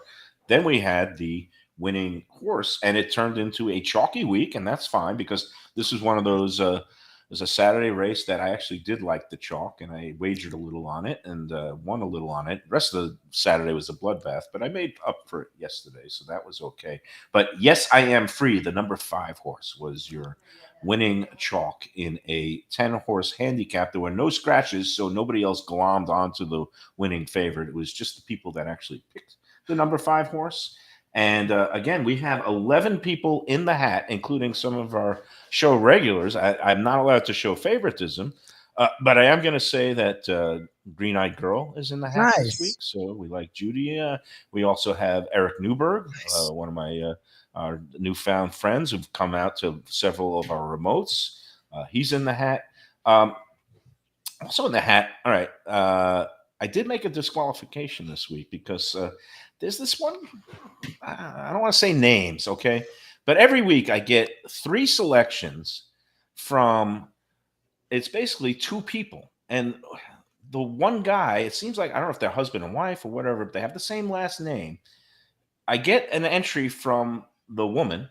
Then we had the winning horse, and it turned into a chalky week, and that's fine because this is one of those. It was a Saturday race that I actually did like the chalk, and I wagered a little on it and won a little on it. The rest of the Saturday was a bloodbath, but I made up for it yesterday, so that was okay. But yes, I am free. The number 5 horse was your winning chalk in a 10-horse handicap. There were no scratches, so nobody else glommed onto the winning favorite. It was just the people that actually picked the number 5 horse. And again, we have 11 people in the hat, including some of our show regulars. I'm not allowed to show favoritism, but I am going to say that Green Eyed Girl is in the hat this week. So we like Judy. We also have Eric Newberg, one of my our newfound friends who've come out to several of our remotes. He's in the hat. Also in the hat. All right. I did make a disqualification this week because there's this one. I don't want to say names, okay? But every week I get 3 selections from, it's basically 2 people. And the one guy, it seems like, I don't know if they're husband and wife or whatever, but they have the same last name. I get an entry from the woman,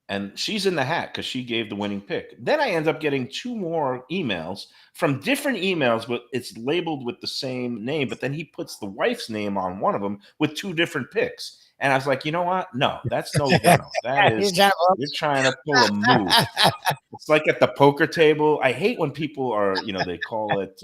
and she's in the hat because she gave the winning pick. Then I end up getting 2 more emails from different emails, but it's labeled with the same name. But then he puts the wife's name on one of them with 2 different picks. And I was like, you know what? No, that's no bueno. That is, you're trying to pull a move. It's like at the poker table. I hate when people are, they call it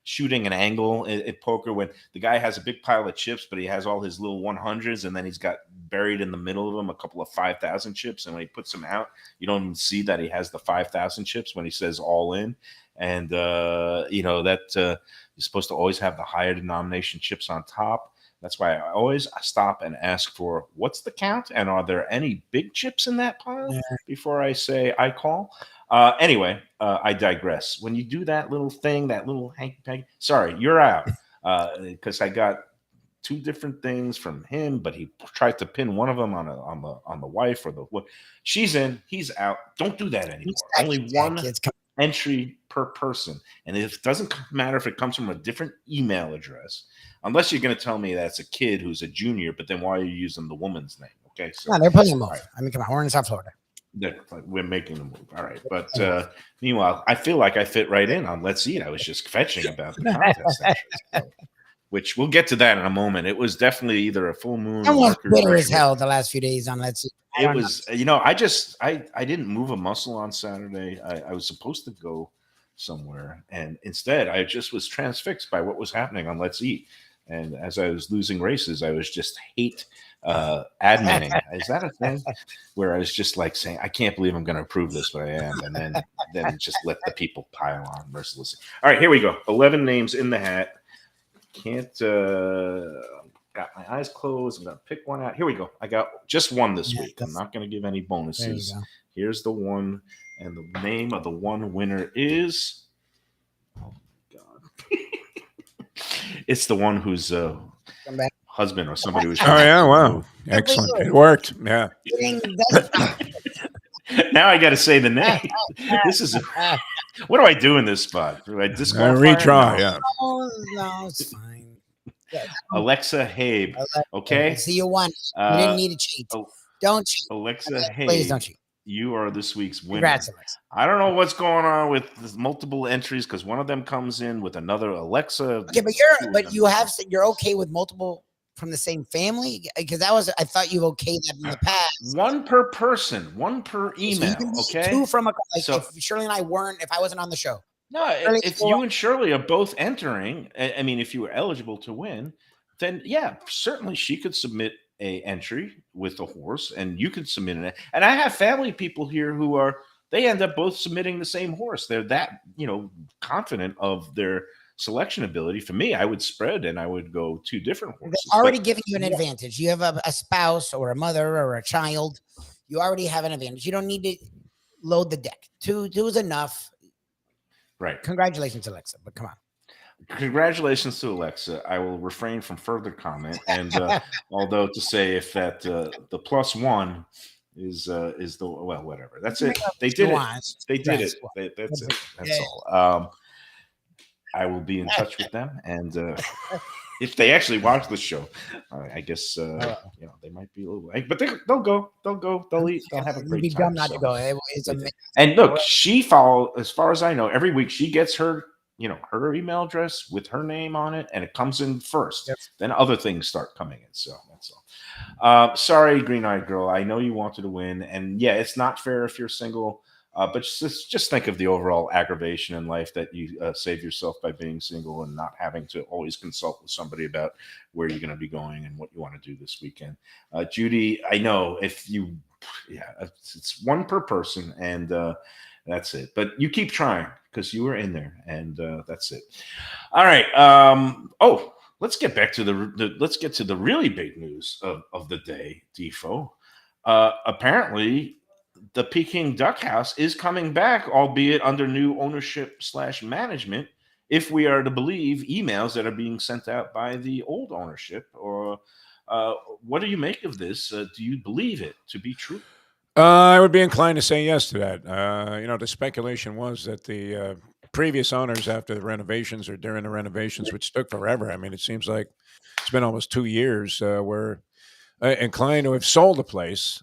shooting an angle at poker, when the guy has a big pile of chips, but he has all his little 100s, and then he's got buried in the middle of them a couple of 5,000 chips. And when he puts them out, you don't even see that he has the 5,000 chips when he says all in. And, that you're supposed to always have the higher denomination chips on top. That's why I always stop and ask for what's the count and are there any big chips in that pile before I say I call. Anyway, I digress. When you do that little thing, that little hanky-panky, sorry, you're out because I got 2 different things from him, but he tried to pin one of them on the wife or the what. She's in, he's out. Don't do that anymore. Only one entry per person. And it doesn't matter if it comes from a different email address, unless you're going to tell me that's a kid who's a junior, but then why are you using the woman's name? Okay. So
No, they're putting a move.
right.
I mean, come on, we're in South Florida.
We're making the move. All right. But meanwhile, I feel like I fit right in on Let's Eat. I was just fetching about the contest entries, which we'll get to that in a moment. It was definitely either a full moon.
I was
Mercury
bitter as
retrograde.
hell the last few days on Let's Eat.
It was, I didn't move a muscle on Saturday. I was supposed to go somewhere, and instead I just was transfixed by what was happening on Let's Eat. And as I was losing races, I was just adminning. Is that a thing? Where I was just like saying, I can't believe I'm going to approve this, but I am. And then just let the people pile on mercilessly. All right, here we go. 11 names in the hat. Can't, got my eyes closed. I'm going to pick one out. Here we go. I got just one this week. I'm not going to give any bonuses. Here's the one. And the name of the one winner is, oh my God. It's the one whose husband or somebody was.
Oh yeah, wow, excellent, it worked. Yeah.
Now I got to say the name. This is what do I do in this spot? Do I disqualify?
Retry. Yeah.
No, it's fine.
Alexa Habe. Okay.
See, you won. You didn't need to cheat. Don't cheat.
Alexa Habe.
Please don't cheat.
You are this week's winner.
Congrats, Alexa.
I don't know what's going on with multiple entries because one of them comes in with another Alexa.
Okay, but you're okay with multiple from the same family? Because I thought you okayed that in the past.
One per person, one per email.
So
okay.
Two from
so,
if Shirley and I if I wasn't on the show.
No, if you and Shirley are both entering, I mean, if you were eligible to win, then yeah, certainly she could submit a entry with a horse, and you could submit it. And I have family people here who they end up both submitting the same horse. They're that confident of their selection ability. For me, I would spread and I would go two different horses.
They're already giving you an advantage. You have a spouse or a mother or a child. You already have an advantage. You don't need to load the deck. Two is enough.
Right.
Congratulations, Alexa. But come on.
Congratulations to Alexa. I will refrain from further comment. And although to say if that the plus one is the whatever. That's it. They did it. They did it. That's it. That's all. I will be in touch with them, and if they actually watch the show, I guess they might be a little late, but they'll go. They'll eat. They'll have a great time.
Dumb not to go. It's amazing.
And look, she follows, as far as I know, every week she gets her email address with her name on it, and it comes in first. Yep. Then other things start coming in. So that's all. Sorry, Green-Eyed Girl. I know you wanted to win, and yeah, it's not fair if you're single. But just think of the overall aggravation in life that you save yourself by being single and not having to always consult with somebody about where you're going to be going and what you want to do this weekend. Judy, I know it's one per person, and that's it. But you keep trying because you were in there, and that's it. All right. Let's get back to let's get to the really big news of the day, Defo. Apparently, the Peking Duck House is coming back, albeit under new ownership / management, if we are to believe emails that are being sent out by the old ownership. Or what do you make of this? Do you believe it to be true?
I would be inclined to say yes to that. The speculation was that the previous owners, after the renovations or during the renovations, which took forever. I mean, it seems like it's been almost 2 years, were inclined to have sold the place.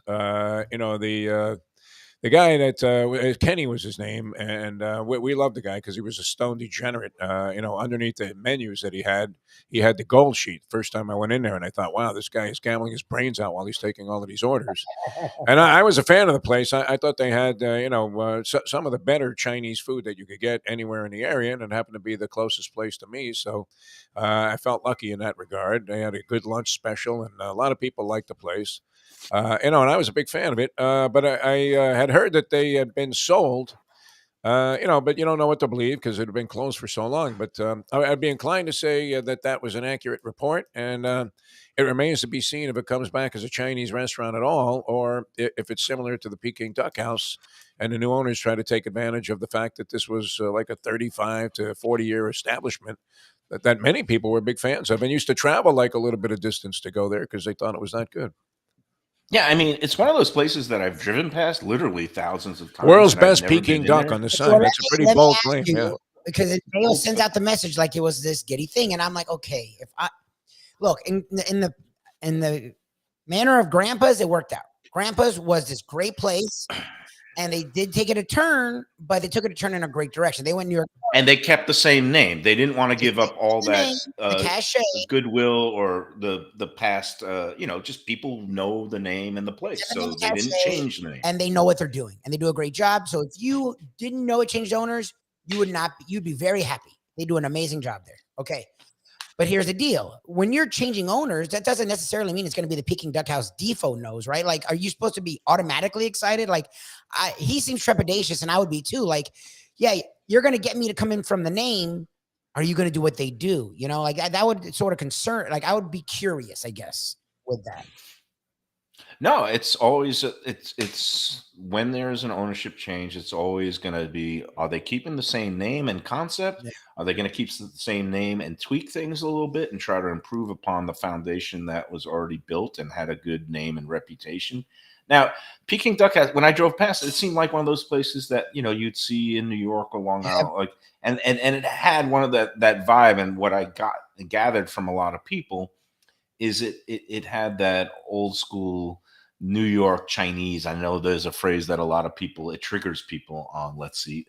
The guy that Kenny was his name, and we loved the guy because he was a stone degenerate. Underneath the menus that he had the gold sheet. First time I went in there, and I thought, wow, this guy is gambling his brains out while he's taking all of these orders. And I was a fan of the place. I thought they had some of the better Chinese food that you could get anywhere in the area, and it happened to be the closest place to me. So I felt lucky in that regard. They had a good lunch special, and a lot of people liked the place. And I was a big fan of it, but I had heard that they had been sold, but you don't know what to believe because it had been closed for so long. But I'd be inclined to say that was an accurate report, and it remains to be seen if it comes back as a Chinese restaurant at all, or if it's similar to the Peking Duck House, and the new owners try to take advantage of the fact that this was like a 35 to 40-year establishment that many people were big fans of and used to travel like a little bit of distance to go there because they thought it was that good.
Yeah, I mean, it's one of those places that I've driven past literally thousands of times,
World's
and I've
best
never been
Peking
in
duck
there.
on the
So
sign. That's a pretty
let me
bold
ask
claim. Yeah.
you, because Mayo sends out the message like it was this giddy thing, and I'm like, okay, if I look in the manner of Grandpa's, it worked out. Grandpa's was this great place, and they did take it a turn, but they took it a turn in a great direction. They went New York,
And they kept the same name. They didn't want to
they
give up all
the name,
that
the cachet,
goodwill or the past. Just people know the name and the place,
the name,
so
the
they didn't
cachet,
change the name.
and they know what they're doing, and they do a great job. So if you didn't know it changed owners, you would not. You'd be very happy. They do an amazing job there. Okay. But here's the deal. When you're changing owners, that doesn't necessarily mean it's going to be the Peking Duck House Defo knows, right? Like, are you supposed to be automatically excited? Like, he seems trepidatious, and I would be too. Like, yeah, you're going to get me to come in from the name. Are you going to do what they do? You know, like that would sort of concern, like, I would be curious, I guess, with that.
No, it's always it's when there's an ownership change, it's always going to be, are they keeping the same name and concept?
Yeah.
Are they going to keep the same name and tweak things a little bit and try to improve upon the foundation that was already built and had a good name and reputation? Now, Peking Duck has, when I drove past, it seemed like one of those places that you'd see in New York or Long
Yeah.
Island, like, and it had one of that vibe. And what I gathered from a lot of people is it had that old school New York Chinese. I know there's a phrase that a lot of people, it triggers people on, let's see.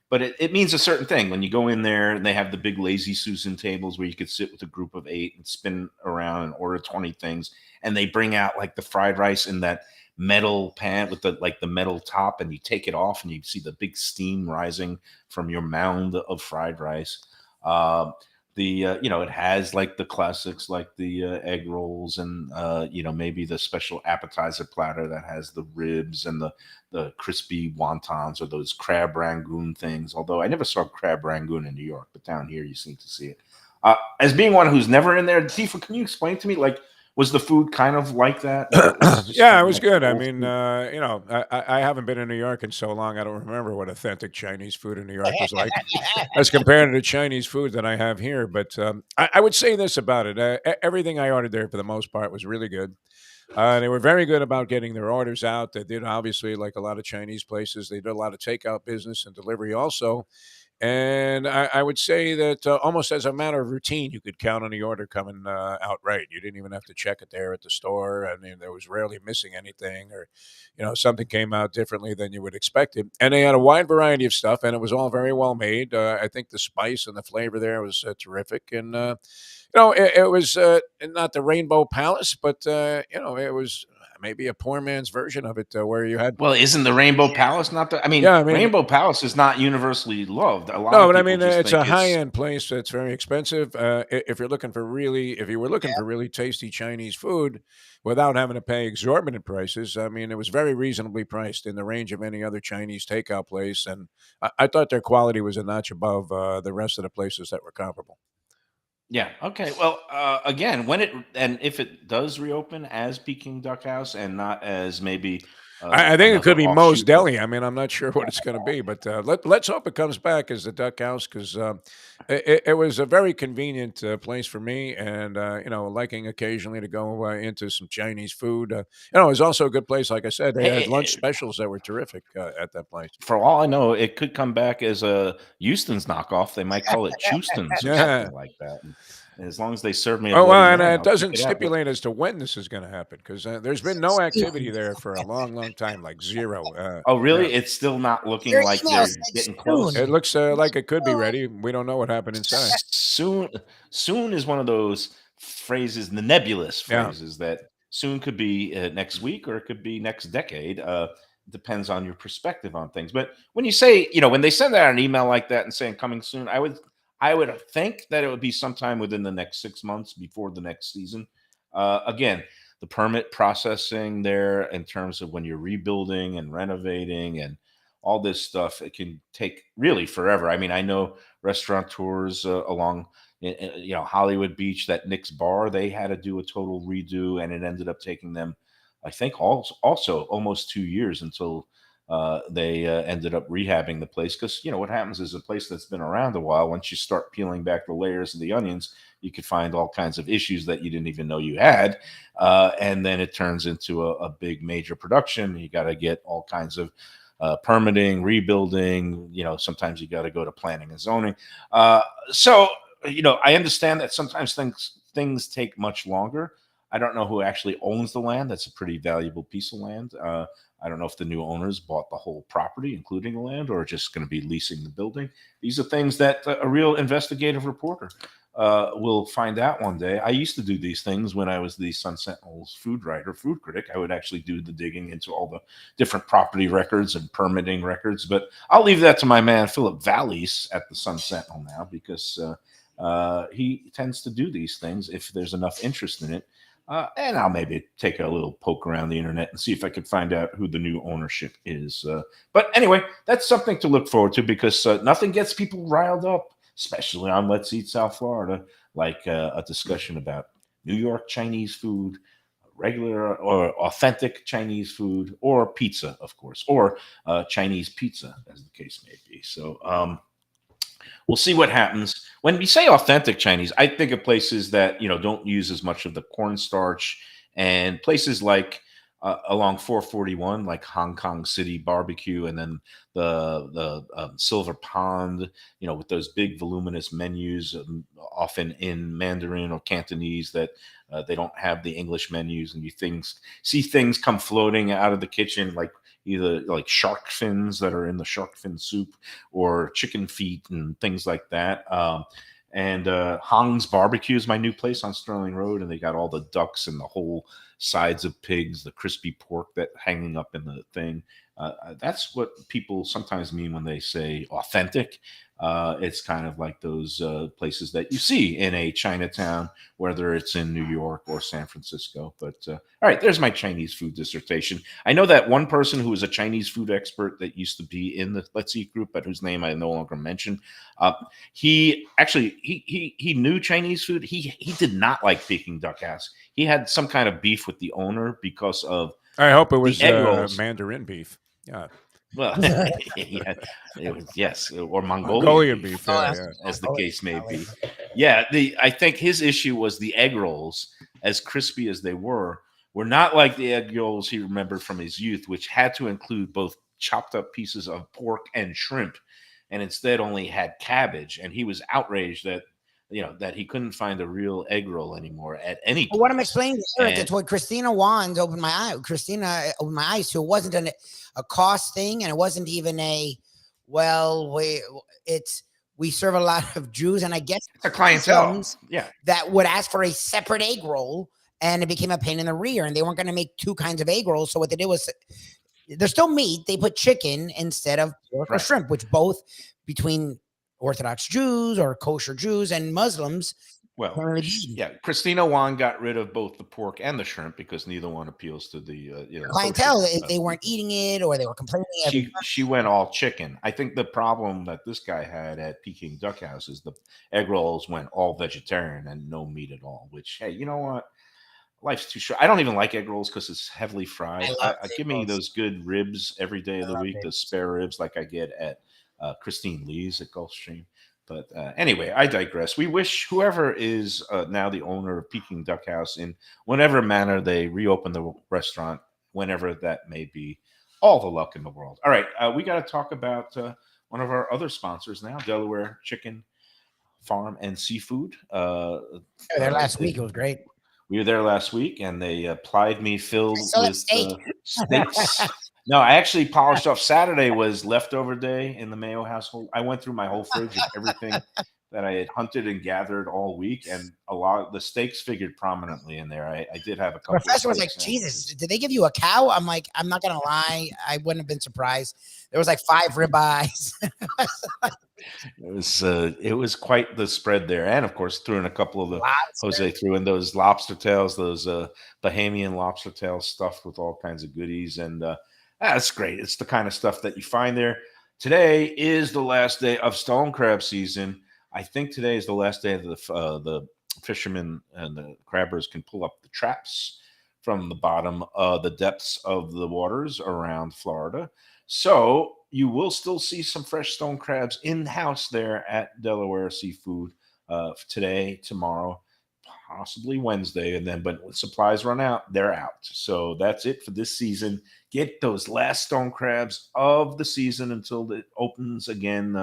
But it means a certain thing when you go in there and they have the big lazy Susan tables where you could sit with a group of 8 and spin around and order 20 things. And they bring out like the fried rice in that metal pan with the metal top, and you take it off and you see the big steam rising from your mound of fried rice. It has like the classics like the egg rolls and maybe the special appetizer platter that has the ribs and the crispy wontons or those crab rangoon things, although I never saw crab rangoon in New York, but down here you seem to see it. As being one who's never in there, Tifa, can you explain to me, like, was the food kind of like that? It was just
Yeah,
kind
it
of
was
like
good. I
old
mean,
food?
I haven't been in New York in so long. I don't remember what authentic Chinese food in New York was like as compared to the Chinese food that I have here. But I would say this about it: everything I ordered there, for the most part, was really good. They were very good about getting their orders out. They did, obviously, like a lot of Chinese places, they did a lot of takeout business and delivery also. And I would say that almost as a matter of routine, you could count on the order coming out right. You didn't even have to check it there at the store. I mean, there was rarely missing anything, or something came out differently than you would expect it. And they had a wide variety of stuff, and it was all very well made. I think the spice and the flavor there was terrific, and it was not the Rainbow Palace, but it was maybe a poor man's version of it, where you had.
Well, isn't the Rainbow Palace not the? I mean,
Yeah, I mean,
Rainbow Palace is not universally loved. A lot
no,
of
but I
people
mean,
just
it's
think
a
it's.
high-end place. It's very expensive. If you're looking for if you were looking for really tasty Chinese food without having to pay exorbitant prices, I mean, it was very reasonably priced in the range of any other Chinese takeout place, and I thought their quality was a notch above the rest of the places that were comparable.
Yeah. Okay. Well, again, if it does reopen as Peking Duck House and not as maybe
I think it
another
could be Moe's
offshoot of.
Deli. I mean, I'm not sure what it's going to be, but let's hope it comes back as the Duck House, because it was a very convenient place for me, and liking occasionally to go into some Chinese food. It was also a good place. Like I said, they had lunch
Hey,
specials that were terrific at that place.
for all I know, it could come back as a Houston's knockoff. They might call it Houston's or
Yeah.
something like that. And as long as they serve me a
Oh, well,
Bloody
and
Mary,
it
I'll check
doesn't
it out. But
stipulate as to when this is going to happen, because there's been no activity there for a long, long time, like zero.
oh,
Yeah.
really? It's still not looking
Your
like
email
they're
said
getting
soon.
close.
It looks like it could be ready. We don't know what happened inside.
Soon, soon is one of those phrases, the nebulous
Yeah.
phrases that soon could be next week or it could be next decade. Depends on your perspective on things. But when you say, when they send out an email like that and saying coming soon, I would think that it would be sometime within the next 6 months before the next season. Again, the permit processing there in terms of when you're rebuilding and renovating and all this stuff, it can take really forever. I mean, I know restaurateurs along, Hollywood Beach, that Nick's Bar, they had to do a total redo, and it ended up taking them, I think, also almost 2 years until they ended up rehabbing the place because what happens is a place that's been around a while. Once you start peeling back the layers of the onions, you could find all kinds of issues that you didn't even know you had, and then it turns into a big major production. You got to get all kinds of permitting, rebuilding. Sometimes you got to go to planning and zoning. So I understand that sometimes things take much longer. I don't know who actually owns the land. That's a pretty valuable piece of land. I don't know if the new owners bought the whole property, including the land, or just going to be leasing the building. These are things that a real investigative reporter will find out one day. I used to do these things when I was the Sun Sentinel's food critic. I would actually do the digging into all the different property records and permitting records. But I'll leave that to my man, Philip Vallis, at the Sun Sentinel now, because he tends to do these things if there's enough interest in it. And I'll maybe take a little poke around the internet and see if I could find out who the new ownership is. But anyway, that's something to look forward to, because nothing gets people riled up, especially on Let's Eat South Florida, like a discussion about New York Chinese food, regular or authentic Chinese food, or pizza, of course, or Chinese pizza, as the case may be. So we'll see what happens. When we say authentic Chinese, I think of places that don't use as much of the cornstarch, and places like along 441, like Hong Kong City Barbecue, and then the Silver Pond, with those big voluminous menus, often in Mandarin or Cantonese, that they don't have the English menus, and you see things come floating out of the kitchen, like either like shark fins that are in the shark fin soup, or chicken feet and things like that. And Hong's Barbecue is my new place on Sterling Road, and they got all the ducks and the whole sides of pigs, the crispy pork that hanging up in the thing. That's what people sometimes mean when they say authentic. It's kind of like those places that you see in a Chinatown, whether it's in New York or San Francisco. But all right, there's my Chinese food dissertation. I know that one person who is a Chinese food expert that used to be in the Let's Eat group, but whose name I no longer mention. He knew Chinese food. He did not like Peking Duck House. He had some kind of beef with the owner because of.
I hope it was
egg rolls.
Mandarin beef. Yeah.
Well, yeah, yes, or
Mongolian beef,
as the case may be. Yeah, I think his issue was the egg rolls, as crispy as they were not like the egg rolls he remembered from his youth, which had to include both chopped up pieces of pork and shrimp, and instead only had cabbage. And he was outraged that that he couldn't find a real egg roll anymore at any place.
What I'm explaining to Eric, it's what Christina Wands opened my eye. Christina opened my eyes to. It wasn't a cost thing, and it wasn't even we serve a lot of Jews, and I guess
it's a clientele,
that would ask for a separate egg roll, and it became a pain in the rear, and they weren't going to make two kinds of egg rolls. So what they did was, they're still meat. They put chicken instead of pork or shrimp, which both between Orthodox Jews or kosher Jews and Muslims.
Well, Christina Wong got rid of both the pork and the shrimp because neither one appeals to the
clientele. They weren't eating it, or they were complaining.
She went all chicken. I think the problem that this guy had at Peking Duck House is the egg rolls went all vegetarian and no meat at all. Which, hey, you know what? Life's too short. I don't even like egg rolls because it's heavily fried. Give me those good ribs every day of the week, the spare ribs like I get at Christine Lee's at Gulfstream. But anyway, I digress. We wish whoever is now the owner of Peking Duck House, in whatever manner they reopen the restaurant, whenever that may be, all the luck in the world. All right, we got to talk about one of our other sponsors now, Delaware Chicken Farm and Seafood.
There last week. It was great.
We were there last week, and they plied me filled with steaks. No, I actually polished off. Saturday was leftover day in the Mayo household. I went through my whole fridge of everything that I had hunted and gathered all week, and a lot of the steaks figured prominently in there. I did have a couple.
Professor was like, "Jesus, did they give you a cow?" I'm like, "I'm not gonna lie, I wouldn't have been surprised." There was like 5 ribeyes.
It was quite the spread there, and of course threw in a couple of the Jose threw in those lobster tails, those Bahamian lobster tails stuffed with all kinds of goodies, and that's great. It's the kind of stuff that you find there. Today is the last day of stone crab season. I think today is the last day that the fishermen and the crabbers can pull up the traps from the bottom of the depths of the waters around Florida. So you will still see some fresh stone crabs in house there at Delaware Seafood today, tomorrow, possibly Wednesday, and then but when supplies run out, they're out. So that's it for this season. Get those last stone crabs of the season until it opens again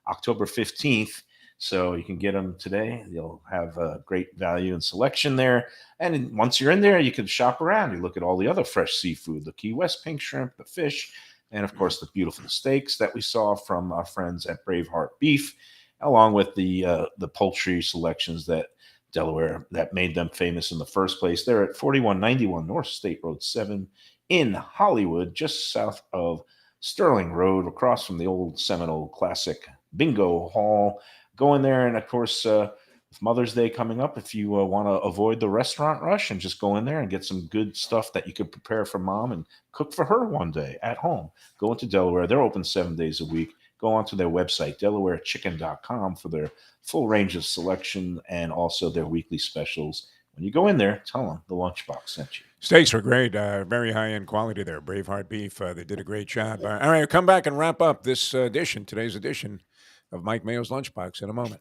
October 15th. So you can get them today. You'll have a great value and selection there. And once you're in there, you can shop around. You look at all the other fresh seafood, the Key West pink shrimp, the fish, and of course the beautiful steaks that we saw from our friends at Braveheart Beef, along with the poultry selections that Delaware that made them famous in the first place. They're at 4191 North State Road 7 in Hollywood, just south of Sterling Road, across from the old Seminole Classic Bingo Hall. Go in there, and of course, with Mother's Day coming up, if you want to avoid the restaurant rush and just go in there and get some good stuff that you could prepare for mom and cook for her one day at home, go into Delaware. They're open 7 days a week. Go onto their website, delawarechicken.com, for their full range of selection and also their weekly specials. When you go in there, tell them the Lunchbox sent you.
Steaks were great. Very high-end quality there. Braveheart Beef. They did a great job. All right, come back and wrap up this today's edition of Mike Mayo's Lunchbox in a moment.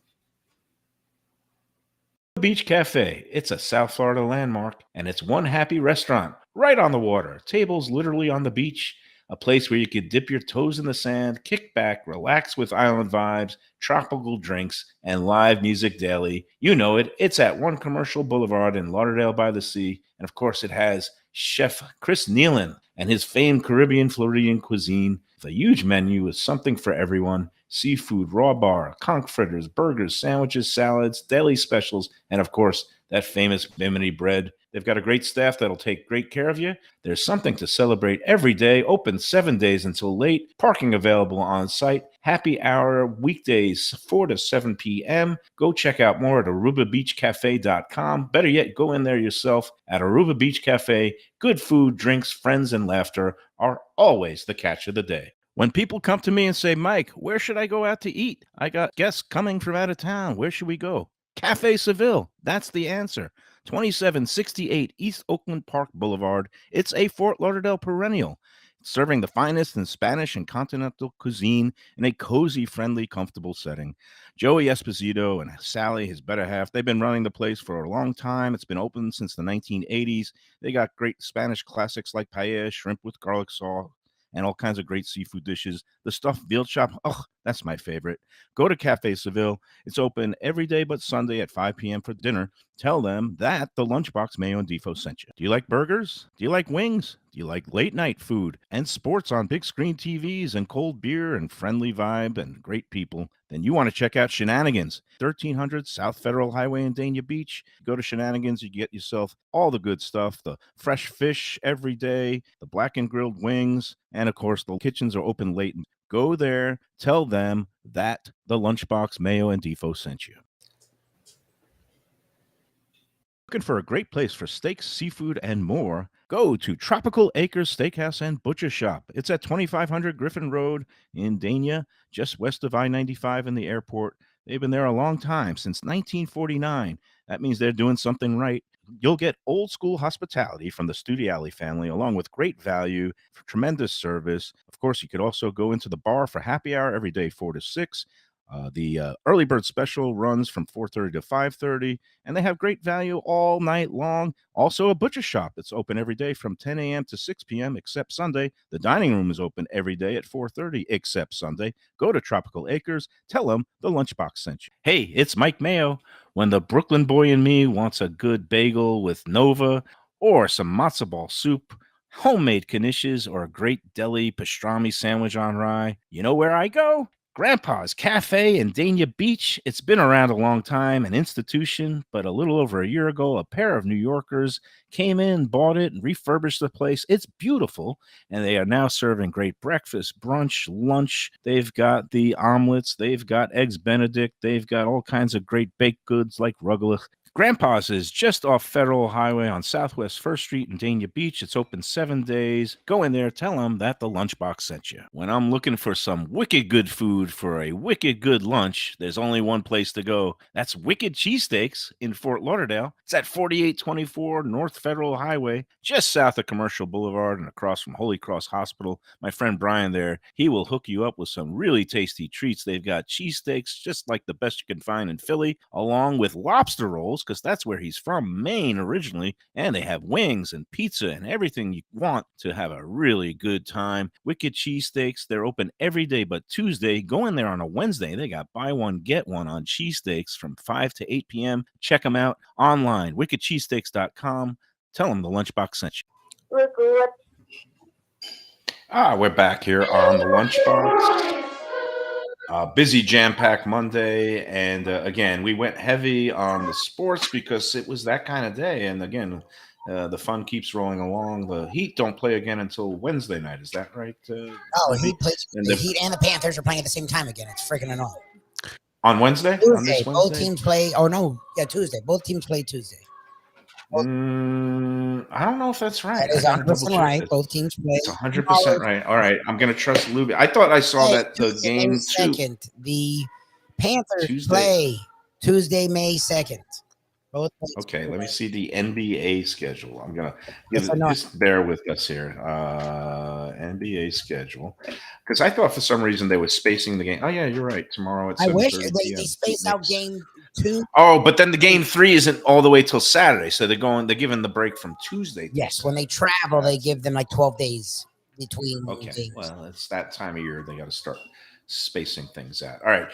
Beach Cafe. It's a South Florida landmark, and it's one happy restaurant right on the water. Tables literally on the beach. A place where you could dip your toes in the sand, kick back, relax with island vibes, tropical drinks, and live music daily. You know it. It's at One Commercial Boulevard in Lauderdale by the Sea. And of course, it has Chef Chris Nealon and his famed Caribbean Floridian cuisine. With a huge menu with something for everyone. Seafood, raw bar, conch fritters, burgers, sandwiches, salads, deli specials, and of course, that famous Bimini bread. They've got a great staff that'll take great care of you. There's something to celebrate every day. Open 7 days until late. Parking available on site. Happy hour weekdays 4 to 7 p.m. Go check out more at arubabeachcafe.com. Better yet, go in there yourself at Aruba Beach Cafe. Good food, drinks, friends, and laughter are always the catch of the day. When people come to me and say, Mike, where should I go out to eat? I got guests coming from out of town. Where should we go? Cafe Seville. That's the answer. 2768 East Oakland Park Boulevard. It's a Fort Lauderdale perennial, serving the finest in Spanish and continental cuisine in a cozy, friendly, comfortable setting. Joey Esposito and Sally, his better half, they've been running the place for a long time. It's been open since the 1980s. They got great Spanish classics like paella, shrimp with garlic sauce, and all kinds of great seafood dishes. The stuffed veal chop, that's my favorite. Go to Cafe Seville. It's open every day but Sunday at 5 p.m. for dinner. Tell them that the Lunchbox Mayo and Defo sent you. Do you like burgers? Do you like wings? Do you like late night food and sports on big screen TVs and cold beer and friendly vibe and great people? Then you want to check out Shenanigans, 1300 South Federal Highway in Dania Beach. Go to Shenanigans, you get yourself all the good stuff, the fresh fish every day, the black and grilled wings, and of course the kitchens are open late. Go there, tell them that the Lunchbox Mayo and Defo sent you. Looking for a great place for steaks, seafood, and more? Go to Tropical Acres Steakhouse and Butcher Shop. It's at 2500 Griffin Road in Dania, just west of I-95 and the airport. They've been there a long time, since 1949. That means they're doing something right. You'll get old school hospitality from the Studiali family, along with great value, tremendous service. Of course, you could also go into the bar for happy hour every day, 4 to 6. The early bird special runs from 4:30 to 5:30, and they have great value all night long. Also, a butcher shop that's open every day from 10 a.m. to 6 p.m. except Sunday. The dining room is open every day at 4:30 except Sunday. Go to Tropical Acres. Tell them the Lunchbox sent you. Hey, it's Mike Mayo. When the Brooklyn boy in me wants a good bagel with Nova or some matzo ball soup, homemade knishes, or a great deli pastrami sandwich on rye, you know where I go? Grandpa's Cafe in Dania Beach. It's been around a long time, an institution, but a little over a year ago, a pair of New Yorkers came in, bought it, and refurbished the place. It's beautiful, and they are now serving great breakfast, brunch, lunch. They've got the omelets. They've got eggs Benedict. They've got all kinds of great baked goods like rugelach,
Grandpa's is just off Federal Highway on Southwest 1st Street in Dania Beach. It's open 7 days. Go in there, tell them that the Lunchbox sent you. When I'm looking for some wicked good food for a wicked good lunch, there's only one place to go. That's Wicked Cheesesteaks in Fort Lauderdale. It's at 4824 North Federal Highway, just south of Commercial Boulevard and across from Holy Cross Hospital. My friend Brian there, he will hook you up with some really tasty treats. They've got cheesesteaks just like the best you can find in Philly, along with lobster rolls, because that's where he's from, Maine originally. And they have wings and pizza and everything you want to have a really good time. Wicked Cheesesteaks, they're open every day but Tuesday. Go in there on a Wednesday. They got buy one, get one on cheesesteaks from 5 to 8 p.m. Check them out online, wickedcheesesteaks.com. Tell them the Lunchbox sent you.
We're back here on the Lunchbox. Busy jam-packed Monday, and again, we went heavy on the sports because it was that kind of day. And again, the fun keeps rolling along. The Heat don't play again until Wednesday night. Is that right?
Heat plays. The Heat and the Panthers are playing at the same time again. It's freaking annoying.
On Wednesday?
Tuesday,
on this Wednesday?
both teams play. Oh no, yeah, Tuesday. Both teams play Tuesday.
I don't know if that's right.
That is 100% right. Both teams play.
It's 100% right. All right, I'm going to trust Lubie. I thought I saw that the game
May 2nd. The Panthers play Tuesday, May 2nd. Both.
Okay, let me see the NBA schedule. I'm going to just bear with us here. NBA schedule, because I thought for some reason they were spacing the game. Oh yeah, you're right. Tomorrow at 7:30
I wish they spaced out game 2.
Oh, but then the game 3 isn't all the way till Saturday, so they're giving the break from Tuesday.
Yes, when they travel, they give them like 12 days between games.
Well, it's that time of year they got to start spacing things out. All right,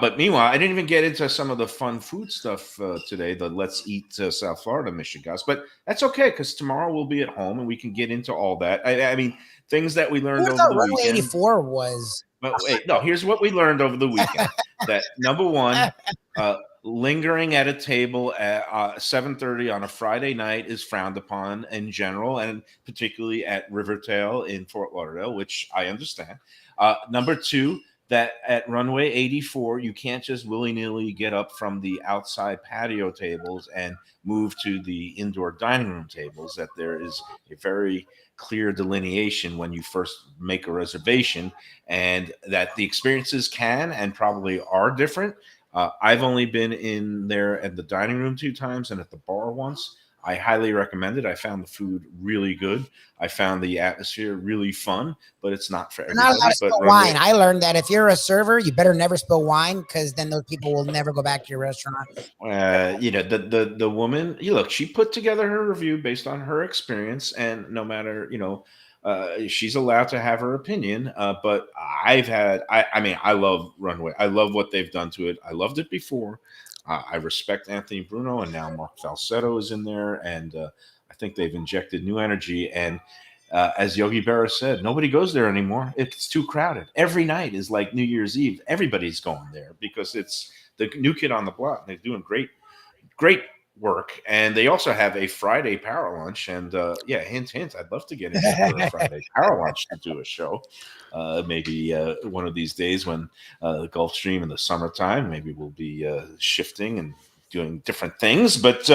but meanwhile, I didn't even get into some of the fun food stuff today. The Let's Eat South Florida Michigas, but that's okay because tomorrow we'll be at home and we can get into all that. I mean, things that we learned over the weekend.
84 was.
But wait, no. Here's what we learned over the weekend. That number one, lingering at a table at 7:30 on a Friday night is frowned upon in general, and particularly at Rivertail in Fort Lauderdale, which I understand. Number two, that at runway 84, you can't just willy-nilly get up from the outside patio tables and move to the indoor dining room tables, that there is a very clear delineation when you first make a reservation, and that the experiences can and probably are different. I've only been in there at the dining room 2 times and at the bar once. I highly recommend it. I found the food really good. I found the atmosphere really fun, but it's not for everybody.
Not allowed to spill wine. I learned that if you're a server, you better never spill wine, because then those people will never go back to your restaurant.
The woman, look, she put together her review based on her experience, and no matter, she's allowed to have her opinion. But I love Runway. I love what they've done to it. I loved it before. I respect Anthony Bruno, and now Mark Falsetto is in there, and I think they've injected new energy. And as Yogi Berra said, nobody goes there anymore. It's too crowded. Every night is like New Year's Eve. Everybody's going there because it's the new kid on the block. They're doing great work, and they also have a Friday power lunch. And hint, I'd love to get into a Friday power lunch to do a show. Maybe one of these days when the Gulfstream in the summertime, maybe we'll be shifting and doing different things. But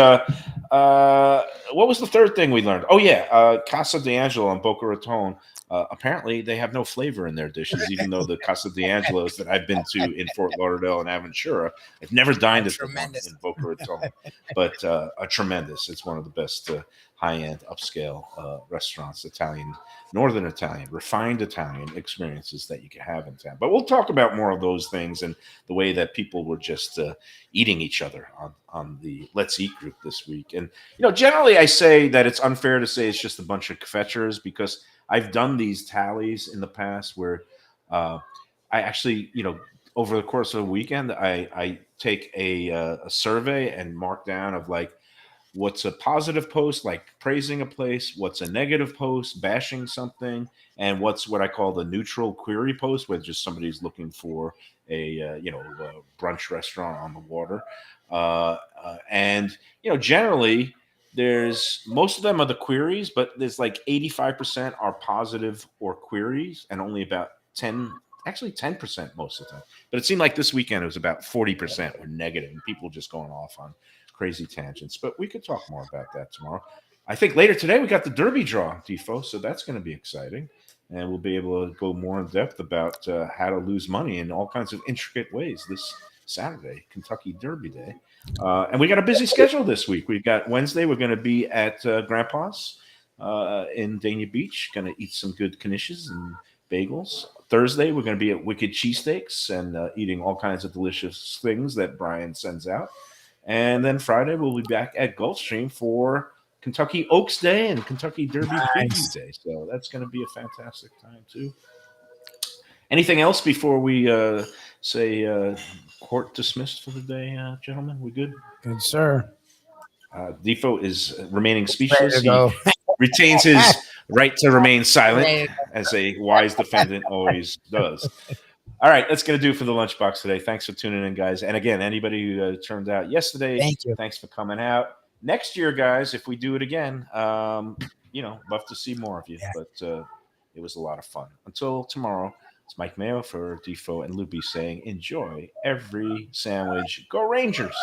what was the third thing we learned? Oh yeah, Casa d'Angelo on Boca Raton. Apparently they have no flavor in their dishes, even though the Casa d'Angelo's that I've been to in Fort Lauderdale and Aventura, I've never dined at in Boca Raton, but a tremendous. It's one of the best high-end upscale restaurants, Northern Italian, refined Italian experiences that you can have in town. But we'll talk about more of those things and the way that people were just eating each other on the Let's Eat group this week. And, generally I say that it's unfair to say it's just a bunch of kvetchers, because I've done these tallies in the past where I actually, over the course of a weekend, I take a survey and mark down of like, what's a positive post, like praising a place, what's a negative post, bashing something, and what's what I call the neutral query post, where just somebody's looking for a brunch restaurant on the water. And generally there's most of them are the queries, but there's like 85% are positive or queries, and only about 10% most of the time. But it seemed like this weekend it was about 40% were negative, and people just going off on crazy tangents. But we could talk more about that tomorrow. I think later today we got the Derby draw, Defo, so that's going to be exciting. And we'll be able to go more in depth about how to lose money in all kinds of intricate ways this Saturday, Kentucky Derby Day. And we got a busy schedule this week. We've got Wednesday, we're going to be at Grandpa's in Dania Beach, going to eat some good knishes and bagels. Thursday, we're going to be at Wicked Cheesesteaks and eating all kinds of delicious things that Brian sends out. And then Friday, we'll be back at Gulfstream for Kentucky Oaks Day and Kentucky Derby Preview Day. So that's going to be a fantastic time, too. Anything else before we say court dismissed for the day, gentlemen? We good?
Good, sir.
Defo is remaining speechless. He retains his right to remain silent, as a wise defendant always does. All right, that's going to do it for the Lunchbox today. Thanks for tuning in, guys. And again, anybody who turned out yesterday,
Thank you.
Thanks for coming out. Next year, guys, if we do it again, love to see more of you. Yeah. But it was a lot of fun. Until tomorrow, it's Mike Mayo for Defo and Lubie saying, enjoy every sandwich. Go Rangers!